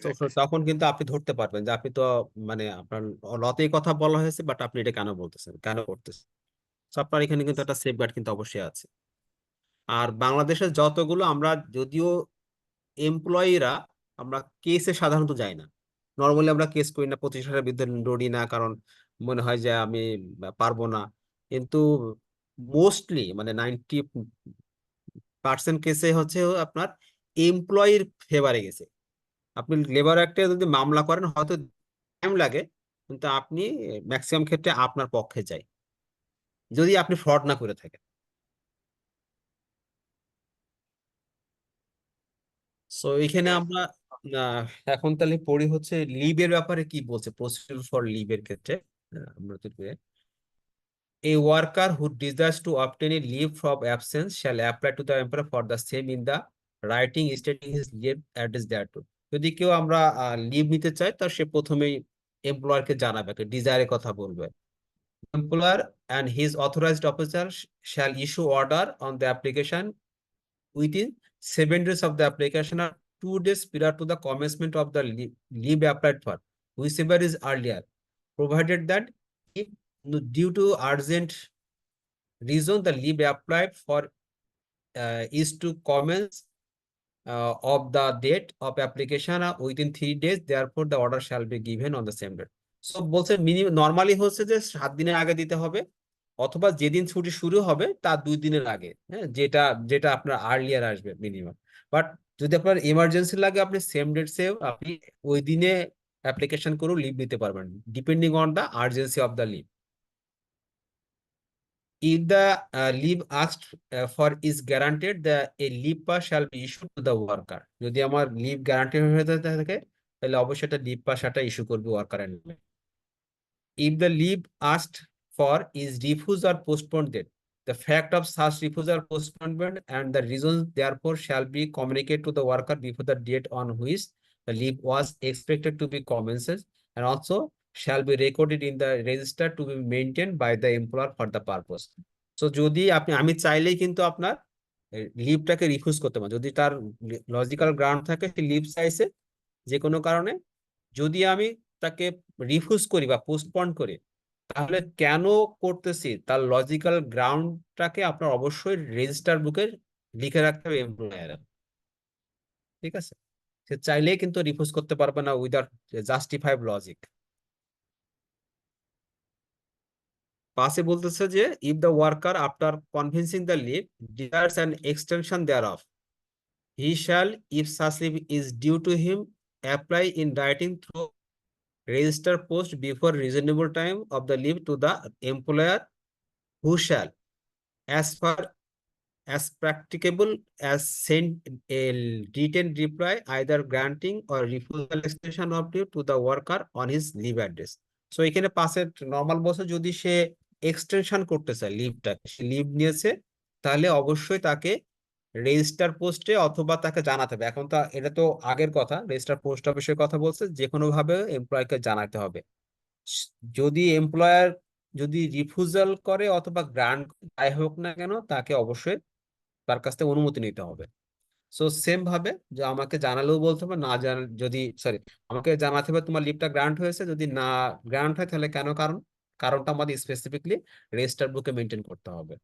তো তখন কিন্তু আপনি ধরতে পারবেন যে আপনি তো মানে আপনার লতেই কথা বলা হয়েছে, বাট আপনি এটা কেন বলতেছেন, কেন করতেছেন। তো আপনার এখানে কিন্তু একটা সেফগার্ড কিন্তু অবশ্যই আছে। আর বাংলাদেশের যতগুলো আমরা, যদিও এমপ্লয়িরা, আমরা কেসে সাধারণত যাই না, নর্মালি আমরা কেস করি না, প্রতিষ্ঠানের বিরুদ্ধে লড়ি না, কারণ মনে হয় যে আমি পারবো না। কিন্তু মোস্টলি মানে 90% কেসে হচ্ছে আপনার এমপ্লয়ির ফেভারে গেছে। আপনি লেবার অ্যাক্টে যদি মামলা করেন, হয়তো টাইম লাগে, কিন্তু আপনি ম্যাক্সিমাম ক্ষেত্রে আপনার পক্ষে যায়, যদি আপনি ফ্রড না করে থাকেন। সো এখানে আমরা এখন তাহলে পড়ি হচ্ছে লিভের ব্যাপারে কি বলছে, প্রসিডিউর ফর লিভের ক্ষেত্রে। আমরা তো A worker who desires to obtain a leave from absence shall apply to the employer for the same in the writing stating his leave address thereto. যদি কেউ আমরা লিভ নিতে চাই তার সে প্রথমেই এমপ্লয়ারকে জানাবে, ডিজায়ারের কথা বলবে। Employer and his authorized officer shall issue order on the application within 7 days of the application or 2 days prior to the commencement of the leave applied for, whichever is earlier, provided that if due to urgent reason the leave applied for is to commence of the date of application within 3 days, therefore the order shall be given on the same date. So বলছে minimum normally হচ্ছে যে 7 দিনের আগে দিতে হবে, অথবা যেদিন ছুটি শুরু হবে তার 2 দিনের আগে, হ্যাঁ, যেটা যেটা আপনার আর্লিয়ার আসবে মিনিমাম। বাট যদি আপনার ইমার্জেন্সি লাগে আপনি সেম ডেট সেও আপনি ওই দিনে অ্যাপ্লিকেশন করেও লিভ নিতে পারবেন, depending on the urgency of the leave. If the leave asked for is guaranteed, a leave pass shall be issued to the worker. যদি আমার লিভ গ্যারান্টি হয়ে থাকে তাহলে অবশ্যই একটা লিভ পাস একটা ইস্যু করবে ওয়ার্কারের নামে। If the leave asked for is refused or postponed, the fact of such refusal or postponement and the reasons therefore shall be communicated to the worker before the date on which the leave was expected to be commenced, and also shall be recorded in the register to be maintained by the employer for the purpose. So যদি আমি চাইলেই কিন্তু আপনার লিভটাকে refuse করতে পারেন, যদি তার logical ground থাকে সে লিভ চাইছে যে কোনো কারণে, যদি আমি তাকে রিফিউজ করি বা পোস্টপন্ড করি, তাহলে কেন করতেছি তার লজিক্যাল গ্রাউন্ডটাকে আপনার অবশ্যই রেজিস্টার বুকে লিখে রাখতে হবে এমপ্লয়ার। ঠিক আছে, সে চাইলেই কিন্তু রিফিউজ করতে পারবে না উইদাউট জাস্টিফাইড লজিক। পাশে বলতেছে যে if the worker after convincing the leave desires an extension thereof, he shall if such leave is due to him apply in writing through register post before reasonable time of the leave to the employer, who shall as practicable as send a written reply either granting or refusal extension of leave to the worker on his leave address. So এখানে পাশে normal বসে যদি সে extension করতে চায় লিভটা, সে leave নিয়েছে, তাহলে অবশ্যই তাকে রেজিস্টার পোস্টে অথবা তাকে জানাতে হবে। এখন তো এটা তো আগের কথা, রেজিস্টার পোস্ট অফিসের কথা বলছে, যে কোনো ভাবে এমপ্লয়কে জানাতে হবে। যদি এমপ্লয়ার যদি রিফিউজাল করে অথবা গ্রান্ট যাই হোক না কেন, তাকে অবশ্যই তার কাছ থেকে অনুমতি নিতে হবে। সো সেম ভাবে যে আমাকে জানালেও বলতে হবে, না যদি আমাকে জানাতে হবে তোমার লিভটা গ্রান্ট হয়েছে, যদি না গ্রান্ট হয় তাহলে কেন, কারণটা আমাদের স্পেসিফিকলি রেজিস্টার বুকে মেনটেন করতে হবে।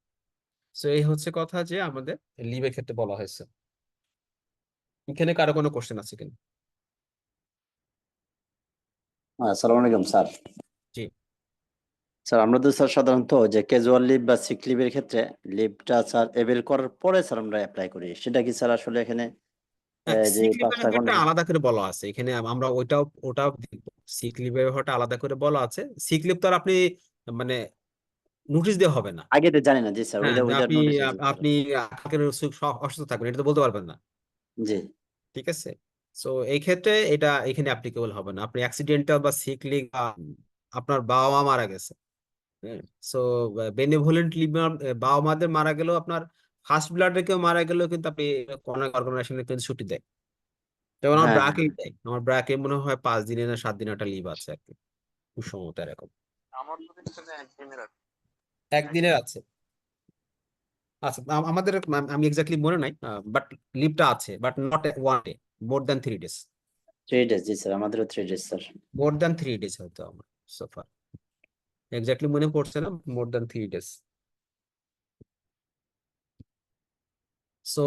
সো এই হচ্ছে কথা যে আমাদের লিভের ক্ষেত্রে বলা হয়েছে। এখানে কারো কোনো কোশ্চেন আছে কিনা? আসসালামু আলাইকুম স্যার। জি স্যার, আমরা তো স্যার সাধারণত যে ক্যাজুয়াল লিভ বা সিক লিভের ক্ষেত্রে লিভটা স্যার এভেল করার পরে স্যার আমরা অ্যাপ্লাই করি, সেটা কি স্যার আসলে এখানে যে সিক লিভের 5টা ব্যাপারটা আলাদা করে বলা আছে এখানে, আমরা ওটাও দেখবো। সিক লিভের ব্যাপারটা আলাদা করে বলা আছে। সিক লিভ তো আর আপনি মানে নোটিশ দেওয়া হবে না। আগে তো জানি না জি স্যার, হ্যাঁ, যে উইদাউট আপনি নোটিস। আপনি কালকের অসুস্থ থাকবেন এটা তো বলতে পারবেন না। জি ঠিক আছে, সো এই ক্ষেত্রে এটা এখানে অ্যাপ্লিকেবল হবে না। আপনি অ্যাক্সিডেন্টাল বা সিক লিভ, আপনার বাবা মা মারা গেছে, সো বেনিভোলেন্ট লিভ, বাবা মাদের মারা গেলেও, আপনার ফার্স্ট ব্লাডে কেউ মারা গেলেও কিন্তু আপনি অনেক অর্গানাইজেশনে কিন্তু ছুটি দেয়। যেমন আমার হ্যাঁ ব্র্যাকে দেয়, আমার ব্র্যাকে মনে হয় 5 দিনের না 7 দিনের একটা লিভ আছে আর কি, খুব সম্ভবত এরকম আমার প্রতিষ্ঠানে একদিনের আছে। একদিনের আছে। আচ্ছা, আমাদের আমি এক্স্যাক্টলি মনে নাই, বাট লিভটা আছে, but not 1 day, more than 3 days। 3 days G sir, আমাদেরও 3 days sir. More than 3 days হয়তো আমার সোফার, এক্স্যাক্টলি মনে পড়ছে না, more than 3 days। So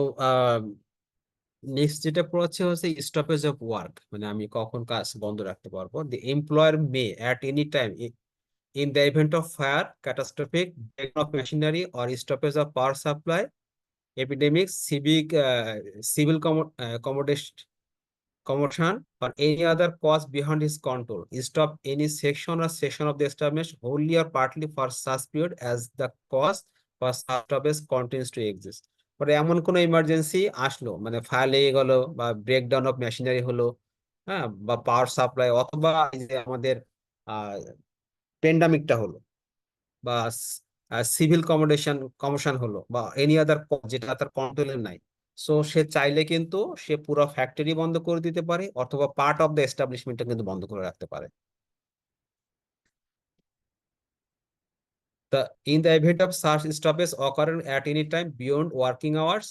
next যেটা পড়াচ্ছে হচ্ছে স্টপেজ অফ ওয়ার্ক, মানে আমি কখন কাজ বন্ধ রাখতে পারবো। The employer May at any time in the event of fire, catastrophic breakdown of machinery or stoppage of power supply, epidemics, civil commotion or any other cause beyond his control, stop any section or section of the establishment wholly or partly for such period as the cause for such stoppage continues to exist. পরে এমন কোনো emergency আসলো, মানে fire লেগে গেল বা breakdown of machinery হলো, হ্যাঁ, বা পাওয়ার সাপ্লাই, অথবা এই যে আমাদের পেন্ডামিকটা হলো, বা সিভিল কমিশন হলো বা এনি আদার যেটা তার কন্ট্রোলে নাই, সো সে চাইলে কিন্তু সে পুরো ফ্যাক্টরি বন্ধ করে দিতে পারে অথবা পার্ট অফ দ্য এস্টাবলিশমেন্টটা কিন্তু বন্ধ করে রাখতে পারে। In the event of such stoppage occurring at any time beyond working hours,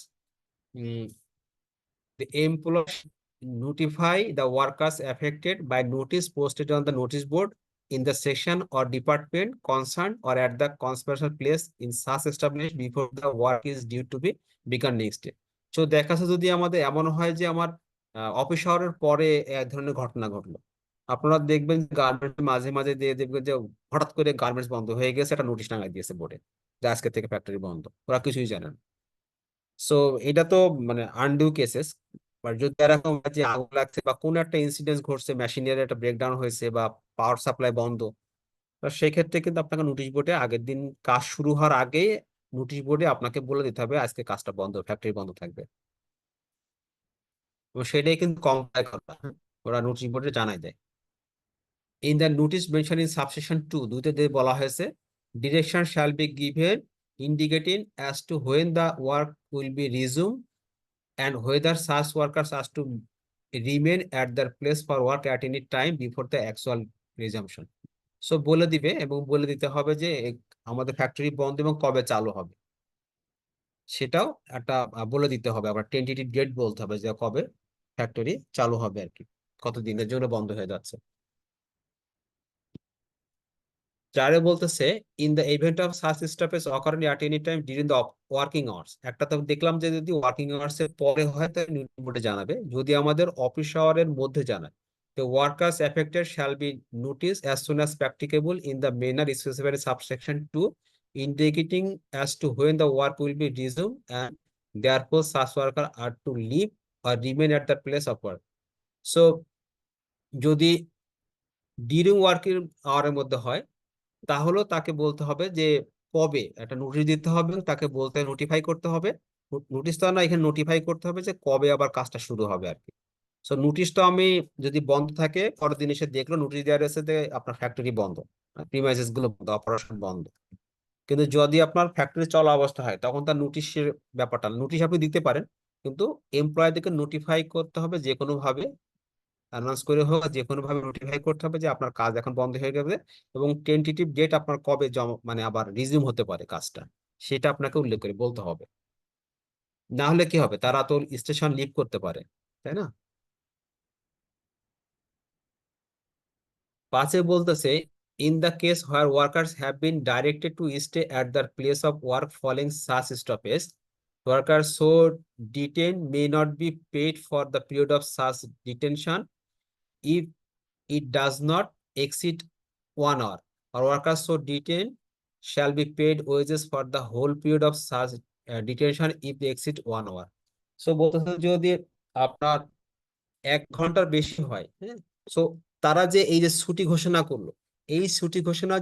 the employer should notify the workers affected by notice posted on the notice board in the section or department concerned or at the conspiration place in such established before the work is due to be begun next day. So দেখা যাচ্ছে যদি আমাদের এমন হয় যে আমার office আওয়ারের পরে এক ধরনের ঘটনা ঘটলো, আপনারা দেখবেন গার্মেন্টস মাঝে মাঝে দিয়ে দেখবেন যে হঠাৎ করে গার্মেন্টস বন্ধ হয়ে গেছে, একটা নোটিশ টাঙাই দিয়েছে বোর্ডে যে আজকে থেকে ফ্যাক্টরি বন্ধ, ওরা কিছুই জানে না। সো এটা তো মানে আনডিউ কেসেস। বাট যদি এরকম হয় যে আগুন লাগছে বা কোনো একটা ইনসিডেন্ট ঘটছে, মেশিনের একটা ব্রেকডাউন হয়েছে বা পাওয়ার সাপ্লাই বন্ধ, তো সেক্ষেত্রে কিন্তু আপনাকে নোটিশ বোর্ডে আগের দিন কাজ শুরু হওয়ার আগে নোটিশ বোর্ডে আপনাকে বলে দিতে হবে আজকে কাজটা বন্ধ, ফ্যাক্টরি বন্ধ থাকবে, এবং সেটাই কিন্তু কমপ্লাই করা, ওরা নোটিশ বোর্ডে জানাই দেয়। In the notice mentioned in subsection 2, দুইতে বলা হয়েছে direction shall be given indicating as to when the work will be resumed and whether such workers are to remain at their place for work at any time before the actual resumption. So বলে দিবে এবং বলে দিতে হবে যে আমাদের factory বন্ধ এবং কবে চালু হবে, সেটাও একটা বলে দিতে হবে। আবার টেন্টেটিভ ডেট বলতে হবে যে কবে ফ্যাক্টরি চালু হবে আর কি, কত দিনের জন্য বন্ধ হয়ে যাচ্ছে। যারে বলতেছে in the event of such stoppage occurring at any time during the working hours, একটা তো দেখলাম যে যদি ওয়ার্কিং আওয়ার্স এর পরে হয় তাহলে নোটে জানাবে, যদি আমাদের অফিস আওয়ারের মধ্যে জানায় the workers affected shall be noticed as soon as practicable in the manner specified in subsection 2, indicating as to when the work will be resumed and therefore such worker are to leave or remain at the place of work. So যদি during working আওয়ারের মধ্যে হয় তাহলেও তাকে বলতে হবে যে কবে, একটা নোটিশ দিতে হবে, তাকে বলতে নোটিফাই করতে হবে, নোটিশ তো না, এখানে নোটিফাই করতে হবে যে কবে আবার কাজটা শুরু হবে আর কি। সো নোটিশটা আমি যদি বন্ধ থাকে পরের দিন এসে দেখলো নোটিশ দেওয়া রয়েছে যে আপনার ফ্যাক্টরি বন্ধ, প্রিমাইসেস গুলো বন্ধ, অপারেশন বন্ধ। কিন্তু যদি আপনার ফ্যাক্টরি চলা অবস্থা হয় তখন তার নোটিশের ব্যাপারটা, নোটিশ আপনি দিতে পারেন কিন্তু এমপ্লয়ীদেরকে নোটিফাই করতে হবে যে কোনো ভাবে, অ্যানাউন্স করে হোক যে কোনো ভাবে নোটিফাই করতে হবে যে আপনার কাজ এখন বন্ধ হয়ে যাবে এবং টেন্টেটিভ ডেট আপনার কবে মানে আবার রিজিউম হতে পারে কাজটা, সেটা আপনাকে উল্লেখ করে বলতে হবে। না হলে কি হবে, তারা তো স্টেশন লিভ করতে পারে, তাই না? 5 বলতেছে in the case where workers have been directed to stay at the place of work following such stoppage, workers so detained may not be paid for the period of such detention if it does not exceed 1 hour, or workers so detained shall be paid wages for the whole period of such detention if they exceed 1 hour. So বলতেছে যদি আপনার 1 ঘন্টার বেশি হয়, হ্যাঁ, so তারা যে এই যে ছুটি ঘোষণা করলো, এই ছুটি ঘোষণা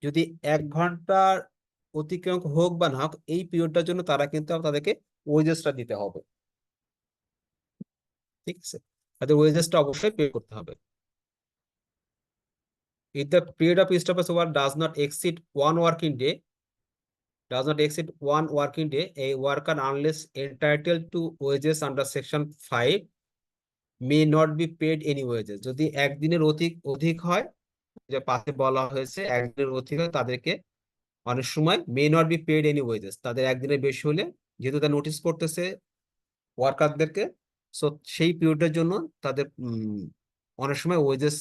যদি 1 ঘন্টার অতিক্রম হোক বা না হোক, এই পিরিয়ডটার জন্য তারা কিন্তু তাদেরকে ওয়েজেসটা দিতে হবে, ঠিক আছে? তাদের ওয়েজেসটা অবশ্যই পে করতে হবে। If the period of stoppage work does not exceed 1 working day, a worker unless entitled to wages under section 5 may not be paid any wages. যদি একদিনের অধিক হয়, যে পাশে বলা হয়েছে একদিনের অধিক হয় তাদেরকে অনেক সময় may not be paid any wages, তাদের একদিনের বেশি হলে যেহেতু তারা নোটিস করতেছে ওয়ার্কারদেরকে, সো সেই পিরিয়ডের জন্য তাদের অনেক সময় ওয়েজেস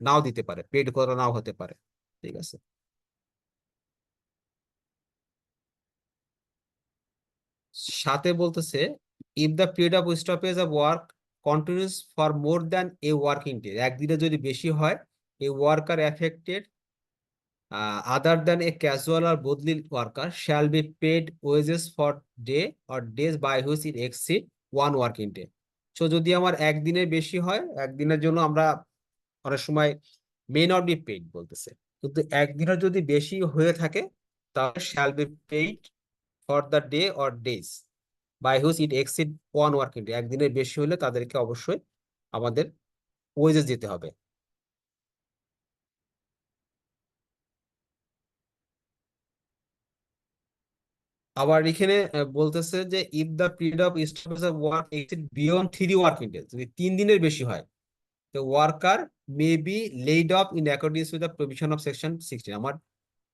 নাও দিতে পারে, পেড করা নাও হতে পারে, ঠিক আছে? সাথে বলতেছে if the period of stoppage of work continues for more than a working day, একদিনে যদি বেশি হয়, a worker affected other than a casual or বদলি worker shall be paid wages for day or days by which it exceed 1 working day. So যদি আমার একদিনের বেশি হয়, একদিনের জন্য আমরা অনেক সময় মে নট বি পেড বলতেছে, কিন্তু একদিনের যদি বেশি হয়ে থাকে তাহলে shall be paid for the day or days by which it exceed 1 working day, একদিনের বেশি হলে তাদেরকে অবশ্যই আমাদের ওয়েজেস দিতে হবে। আবার এখানে বলতেছে যে if the period of stoppage of work exceed beyond 3 working days, যদি 3 দিনের বেশি হয়, the worker may be laid off in accordance with the provision of section 16. আমার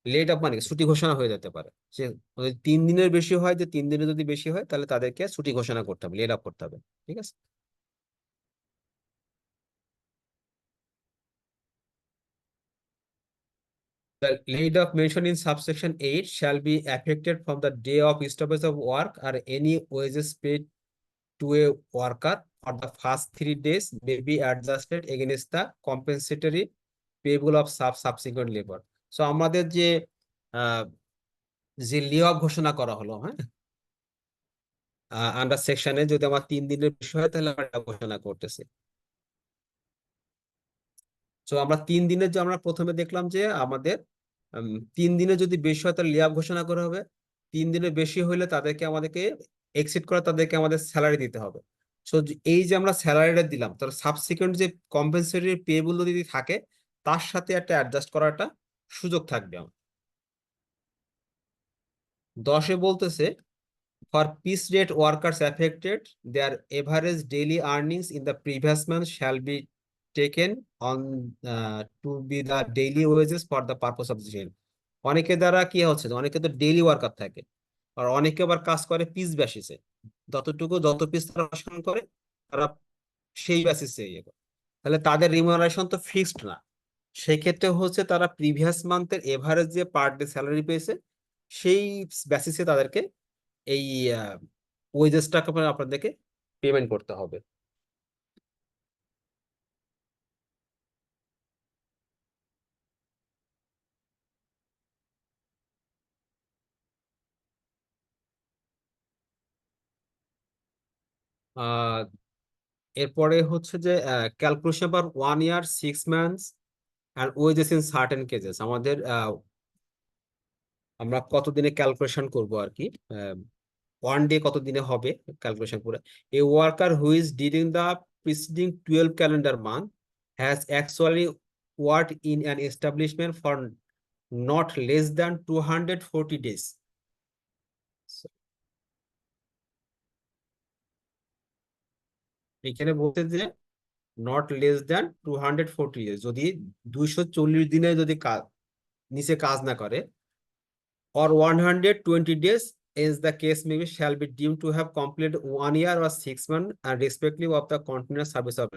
লেড অফ মানে কি? ছুটি ঘোষণা হয়ে যেতে পারে। সে যদি 3 দিনের বেশি হয়, যে 3 দিনের যদি বেশি হয় তাহলে তাদেরকে ছুটি ঘোষণা করতে হবে, লেড অফ করতে হবে। ঠিক আছে। The laid off mentioned in subsection 8 shall be affected from the day of stoppage of work, or any wages paid to a worker for the first 3 days may be adjusted against the compensatory payable of subsequent labor. So আমাদের যে লে of ঘোষণা করা হলো, হ্যাঁ, under সেকশনে যদি আমার 3 দিনের বেশি হয় তাহলে আমরা এটা ঘোষণা করতেছি। তো আমরা 3 দিনের, যে আমরা প্রথমে দেখলাম যে আমাদের 3 দিনে যদি বেশি হয় তাহলে লে অফ ঘোষণা করা হবে। 3 দিনের বেশি হলে আমাদেরকে এক্সিট করে তাদেরকে আমাদের স্যালারি দিতে হবে। সো এই যে আমরা স্যালারিটা দিলাম, তাহলে সাবসিকুয়েন্ট যে কম্পেনসেটরি পেগুলো যদি থাকে তার সাথে একটা অ্যাডজাস্ট করার একটা সুযোগ থাকবে আমার। 10-এ বলতেছে for piece rate workers affected, their average daily earnings in the previous month shall be taken on to be the daily wages for the purpose of the same. অনেকে দ্বারা কি হচ্ছে, অনেকে তো ডেইলি ওয়ার্কার থাকে, আর অনেকে আবার কাজ করে পিস বেসিসে, যত পিস তারা অপারেশন করে তারা সেই বেসিসে ইয়ে করে। তাহলে তাদের রিমুনারেশন তো ফিক্সড না, সেই ক্ষেত্রে হচ্ছে তারা প্রিভিয়াস মান্থের এভারেজ যে পার ডে স্যালারি পেয়েছে সেই বেসিসে তাদেরকে এই ওয়েজেসটাকে আপনাদেরকে পেমেন্ট করতে হবে। এরপরে হচ্ছে যে calculation for 1 year 6 months and wages in certain cases. আমাদের আমরা কতদিনে ক্যালকুলেশন করব আর কি, 1 ডে কত দিনে হবে ক্যালকুলেশন করে। এ worker who is during the preceding 12 calendar month has actually worked in an establishment for not less than 240 days. এখানে বলতে যে নট লেস দ্যান 240 days, যদি 240 দিনে যদি নিচে কাজ না করে, or 120 days is the case maybe, shall be deemed to have completed 1 year or 6 months and respective of the continuous service of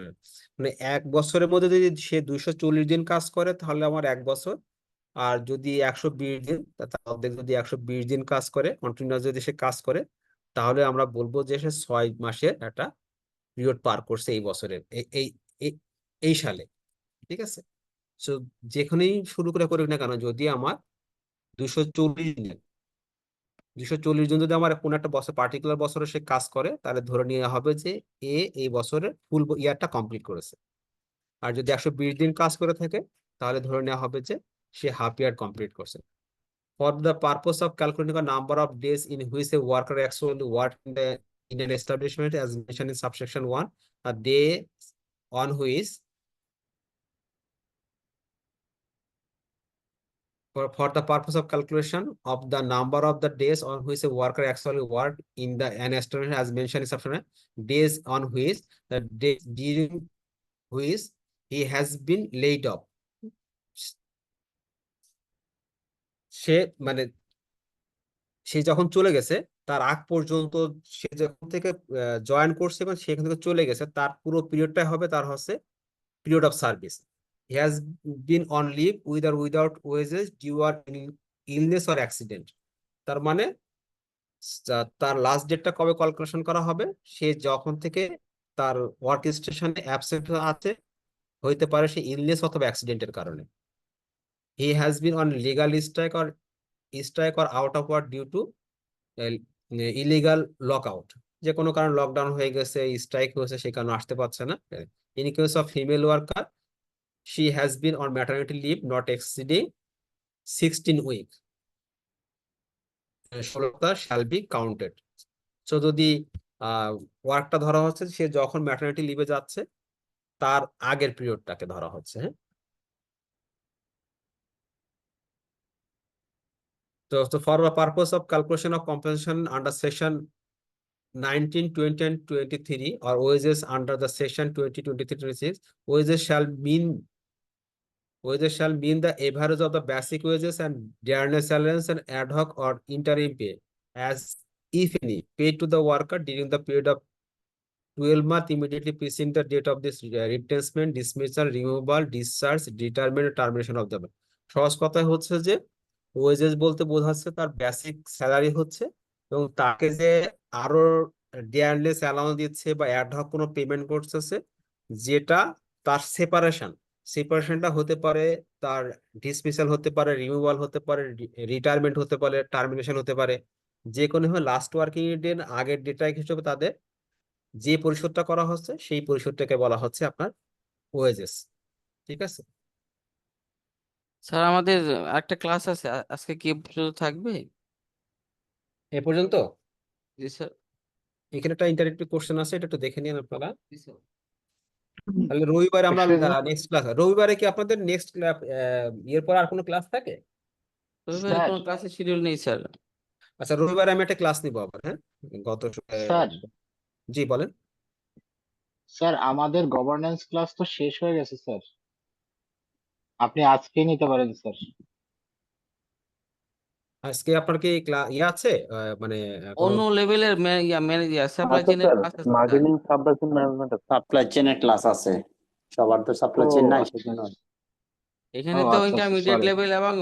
মানে 1 বছরের মধ্যে যদি সে 240 দিন কাজ করে তাহলে আমার 1 বছর, আর যদি 120 দিন, তাহলে যদি 120 দিন কাজ করে কন্টিনিউয়াস যদি সে কাজ করে, তাহলে আমরা বলবো যে সে 6 মাসের একটা পিরিয়ড পার করছে এই বছরের এই এই- এই সালে। ঠিক আছে। তো যেখানেই শুরু করে করি না কেন, যদি আমার 240 দিনের 240 জন যদি আমার কোনো একটা বছর পার্টিকুলার বছরে সে কাজ করে, তাহলে ধরে নেওয়া হবে যে এই বছরে ফুল ইয়ারটা কমপ্লিট করেছে। আর যদি 120 দিন কাজ করে থাকে তাহলে ধরে নেওয়া হবে যে সে হাফ ইয়ার কমপ্লিট করছে। For the purpose of calculating the number of days in which a worker actually worked in an establishment as mentioned in subsection 1, a day on which for the purpose of calculation of the number of the days on which a worker actually worked in an establishment as mentioned in subsection 1, days on which the days during which he has been laid off. সে মানে সে যখন চলে গেছে তার আগ পর্যন্ত, সে যখন থেকে join করছে এবং সেখান থেকে চলে গেছে, তার পুরো পিরিয়ডটা হবে তার হচ্ছে period of service. He has been on leave with or without wages due or illness or accident. তার মানে তার লাস্ট ডেটটা কবে ক্যালকুলেশন করা হবে, সে যখন থেকে তার ওয়ার্ক স্টেশনে অ্যাবসেন্ট আছে, হইতে পারে সে ইলনেস অথবা অ্যাক্সিডেন্টের কারণে। He has been on legal strike or out of work due to illegal lockout, যে কোনো কারণ লকডাউন হয়ে গেছে, স্ট্রাইক হয়েছে, সে কারণে আসতে পারছে না। In case of female worker, she has been on maternity leave not exceeding 16 weeks, 16টা shall be counted. So যদি ওয়ার্কটা ধরা হচ্ছে সে যখন ম্যাটারনিটি লিভে যাচ্ছে তার আগের পিরিয়ডটাকে ধরা হচ্ছে। হ্যাঁ, So for the purpose of calculation of compensation under section 19, 20, and 23, or wages under the section 20, 23, 26, wages shall mean the average of the basic wages and dearness allowance and ad hoc or interim pay, as if any, paid to the worker during the period of 12 months immediately preceding the date of this replacement, dismissal, removal, discharge, retirement, termination of the. সহজ কথা হচ্ছে যে wages বলতে বোঝাচ্ছে তার basic salary হচ্ছে, এবং তাকে যে আরো ডিয়ারনেস অ্যালাউন্স দিচ্ছে বা অ্যাডহক কোনো পেমেন্ট করতেছে, যেটা তার সেপারেশনটা হতে পারে, তার ডিসমিসাল হতে পারে, রিমুভাল হতে পারে, রিটায়ারমেন্ট হতে পারে, টার্মিনেশন হতে পারে, যে কোনো লাস্ট ওয়ার্কিং ডে আগের ডেটা হিসেবে তাদের যে পরিশোধটা করা হচ্ছে সেই পরিশোধটাকে বলা হচ্ছে আপনার ওয়েজেস। ঠিক আছে, স্যার আমাদের একটা ক্লাস আছে আজকে কি পর্যন্ত থাকবে? এ পর্যন্ত জি স্যার। এখানে একটা ইন্টারেক্টিভ কোশ্চেন আছে, এটা একটু দেখে নিন আপনারা। জি স্যার। তাহলে রবিবার আমরা Excuse me? নেক্সট ক্লাস, রবিবারে কি আপনাদের নেক্সট এর পর আর কোনো ক্লাস থাকে? রবিবারে স্যার কোনো ক্লাসের শিডিউল নেই স্যার। আচ্ছা, রবিবারে আমি একটা ক্লাস নিব আবার, হ্যাঁ গত স্যার জি বলেন। স্যার আমাদের গভর্নেন্স ক্লাস তো শেষ হয়ে গেছে স্যার, আপনি আজকে নিতে পারেন স্যার। আজকে আপনার কি ইয়ে আছে মানে কোনো অন্য লেভেলের সাপ্লাই আচ্ছা চেইনের স্যার, ক্লাস আছে sir. Marketing supply chain management supply চেইনের ক্লাস আছে, সবার তো সাপ্লাই ও চেইন নাই, আচ্ছা সেজন্য। এখানে ও তো আচ্ছা ইন্টারমিডিয়েট সরি। লেভেল এবং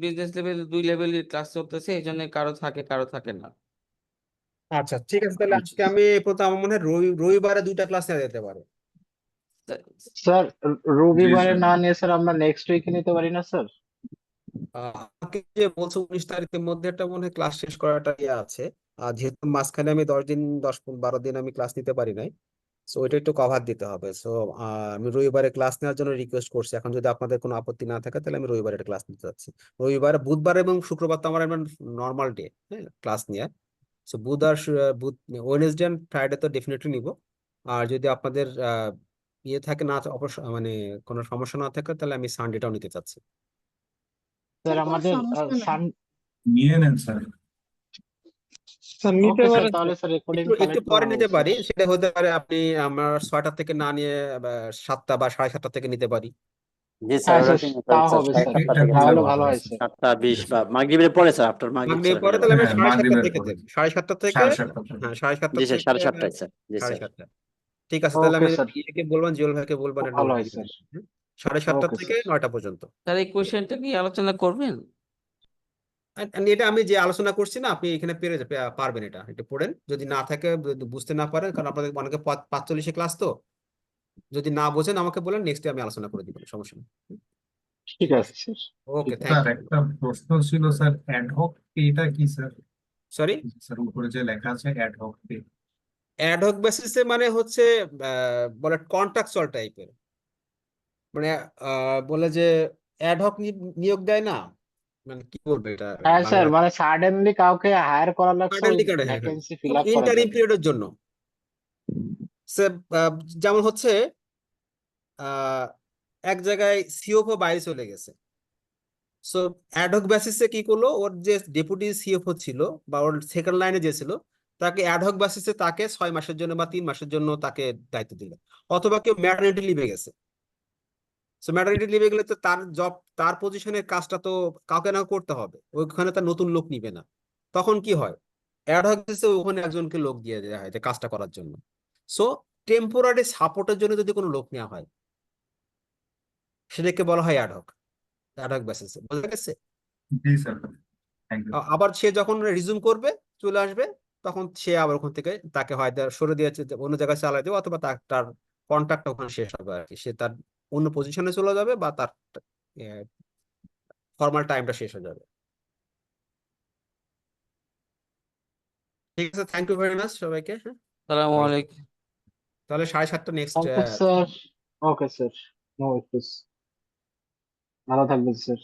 বিজনেস লেভেল দুই লেভেলের ক্লাস চলতেছে, এই জন্য কারো থাকে কারো থাকে না। আচ্ছা ঠিক আছে, তাহলে আজকে আমি প্রথম আমার মনে হয় রবিবারে দুইটা ক্লাস নেওয়া যেতে পারে। স্যার রবিবারে না নিয়ে স্যার আমরা নেক্সট উইকে নিতে পারি না স্যার? আমাকে যে বলছো 19 তারিখের মধ্যে একটা মনে হয় ক্লাস শেষ করাটা ইয়ে আছে, আর যেহেতু মাঝখানে আমি 10 দিন আমি ক্লাস নিতে পারি নাই, সো ওইটা একটু কভার দিতে হবে। সো আমি রবিবারে ক্লাস নেওয়ার জন্য রিকোয়েস্ট করছি, এখন যদি আপনাদের কোনো আপত্তি না থাকে তাহলে আমি রবিবারে ক্লাস নিতে চাচ্ছি। রবিবার, বুধবার এবং শুক্রবার তো আমার নর্মাল ডে, হ্যাঁ ক্লাস নিয়ে। সো বুধ আর ওয়েনেসডে এন্ড ফ্রাইডে তো ডেফিনেটলি নিব। আর যদি আপনাদের ইয়ে থাকে না, অবশ্য মানে কোনো সমস্যা না থাকে, তাহলে আমি সানডেটাও নিতে চাচ্ছি। স্যার কোনো আমাদের সমস্যা নাই। নিয়ে নেন স্যার। স্যার নিতে ওকে স্যার, পারেন তাহলে স্যার। স্যার রেকর্ডিং একটু কালেক্ট পরে করা নিতে হবে পারি, স্যার। সেটা হতে পারে আপনি আমার 6টা থেকে না নিয়ে 7টা বা 7:30 থেকে নিতে পারি। জি স্যার, হ্যাঁ ওরা স্যার কি নিতে তাও পারেন স্যার, হবে স্যার, 7টা এটা থেকে করলে তাহলে ভালো ভালো হয় হয় স্যার। স্যার। 7:20 বা মাগরিবের পরে স্যার, আফটার মাগরিব মাগরিবের স্যার পরে হলে তাহলে ভালো আমি হ্যাঁ, 7:30 মাগরিবের থেকে পরে। দেব, 7:30 থেকে 7:30 হ্যাঁ 7:30 জি স্যার, থেকে 7:30টায় স্যার। জি স্যার। 7:30। ঠিক আছে, তাহলে ওকে আমি স্যার, ইয়েকে বলবেন, জিওল ভাইকে বলবেন খুব এটা ভালো নোট হয় দিয়ে স্যার। দিবেন, 7:30 ওকে থেকে স্যার। 9টা পর্যন্ত। স্যার এই কোয়েশ্চেনটা কি আলোচনা করবেন? And এটা আমি যে আলোচনা করছি না, আপনি এখানে পারবেন, এটা একটু পড়েন, যদি না থাকে যদি বুঝতে না পারেন, কারণ আপনাদের অনেকে 45 ক্লাস তো, যদি না বোঝেন আমাকে বলেন, নেক্সট আমি আলোচনা করে দিব, সমস্যা নেই। ঠিক আছে স্যার। ওকে, ঠিক আছে। Thank sir you. একটা প্রশ্ন ছিল স্যার, অ্যাডহক পেটা কি স্যার? সরি, স্যার উপরে যে লেখা আছে অ্যাডহক পে। অ্যাডহক বেসিসে মানে হচ্ছে বলে কন্ট্রাকচুয়াল টাইপের, মানে বলে যে অ্যাডহক নিয়োগ দেয় না, মানে কি বলবো এটা হ্যাঁ স্যার, বাংলা, মানে সাডেনলি কাউকে হায়ার করা লাগছে ওই সাডেনলি কাটে, হ্যাঁ হ্যাঁ, ভ্যাকেন্সি ফিল আপ করার ইন্টারিম জন্য। পিরিয়ডের জন্য। সে যেমন হচ্ছে আহ এক জায়গায় সিওফও বাইরে চলে গেছে, সো অ্যাডহক বেসিসে কি করলো, ওর যে ডেপুটি সিএফও ছিল বা ওর সেকেন্ড লাইনে যে ছিল, তাকে অ্যাডহক বেসিসে তাকে 6 মাসের জন্য বা 3 মাসের জন্য তাকে দায়িত্ব দিল। অথবা কেউ ম্যাটারনিটি লিভে গেছে, সো ম্যাটারনিটি লিভে গেলে তো তার তার পজিশনের কাজটা তো কাউকে না করতে হবে, ওইখানে তার নতুন লোক নিবে না। তখন কি হয়, অ্যাডহক বেসিসে ওখানে একজনকে লোক দিয়ে দেওয়া হয় যে কাজটা করার জন্য। সো টেম্পোরারি সাপোর্টের জন্য যদি কোনো লোক নেওয়া হয়, সেটাকে বলা হয় অ্যাডহক, অ্যাডহক বেসিসে, বোঝা গেছে? জি স্যার, থ্যাংক ইউ। আবার সে যখন রিজিউম করবে, চলে আসবে, তখন সে আবার ওখান থেকে তাকে হয়তো সরে দিয়েছে, অন্য জায়গায় চালাই দেবে, অথবা তার কন্ট্রাক্ট ওখানে শেষ হবে আর কি, সে তার অন্য পজিশনে চলে যাবে, বা তার ফর্মাল টাইমটা শেষ হয়ে যাবে। ঠিক আছে, থ্যাংক ইউ ভেরি মাচ সবাইকে, হ্যাঁ আসসালামু ভালো আলাইকুম। থাকবেন। তাহলে 7:30 next, thank you sir. Okay sir, no issues. ভালো থাকবেন স্যার।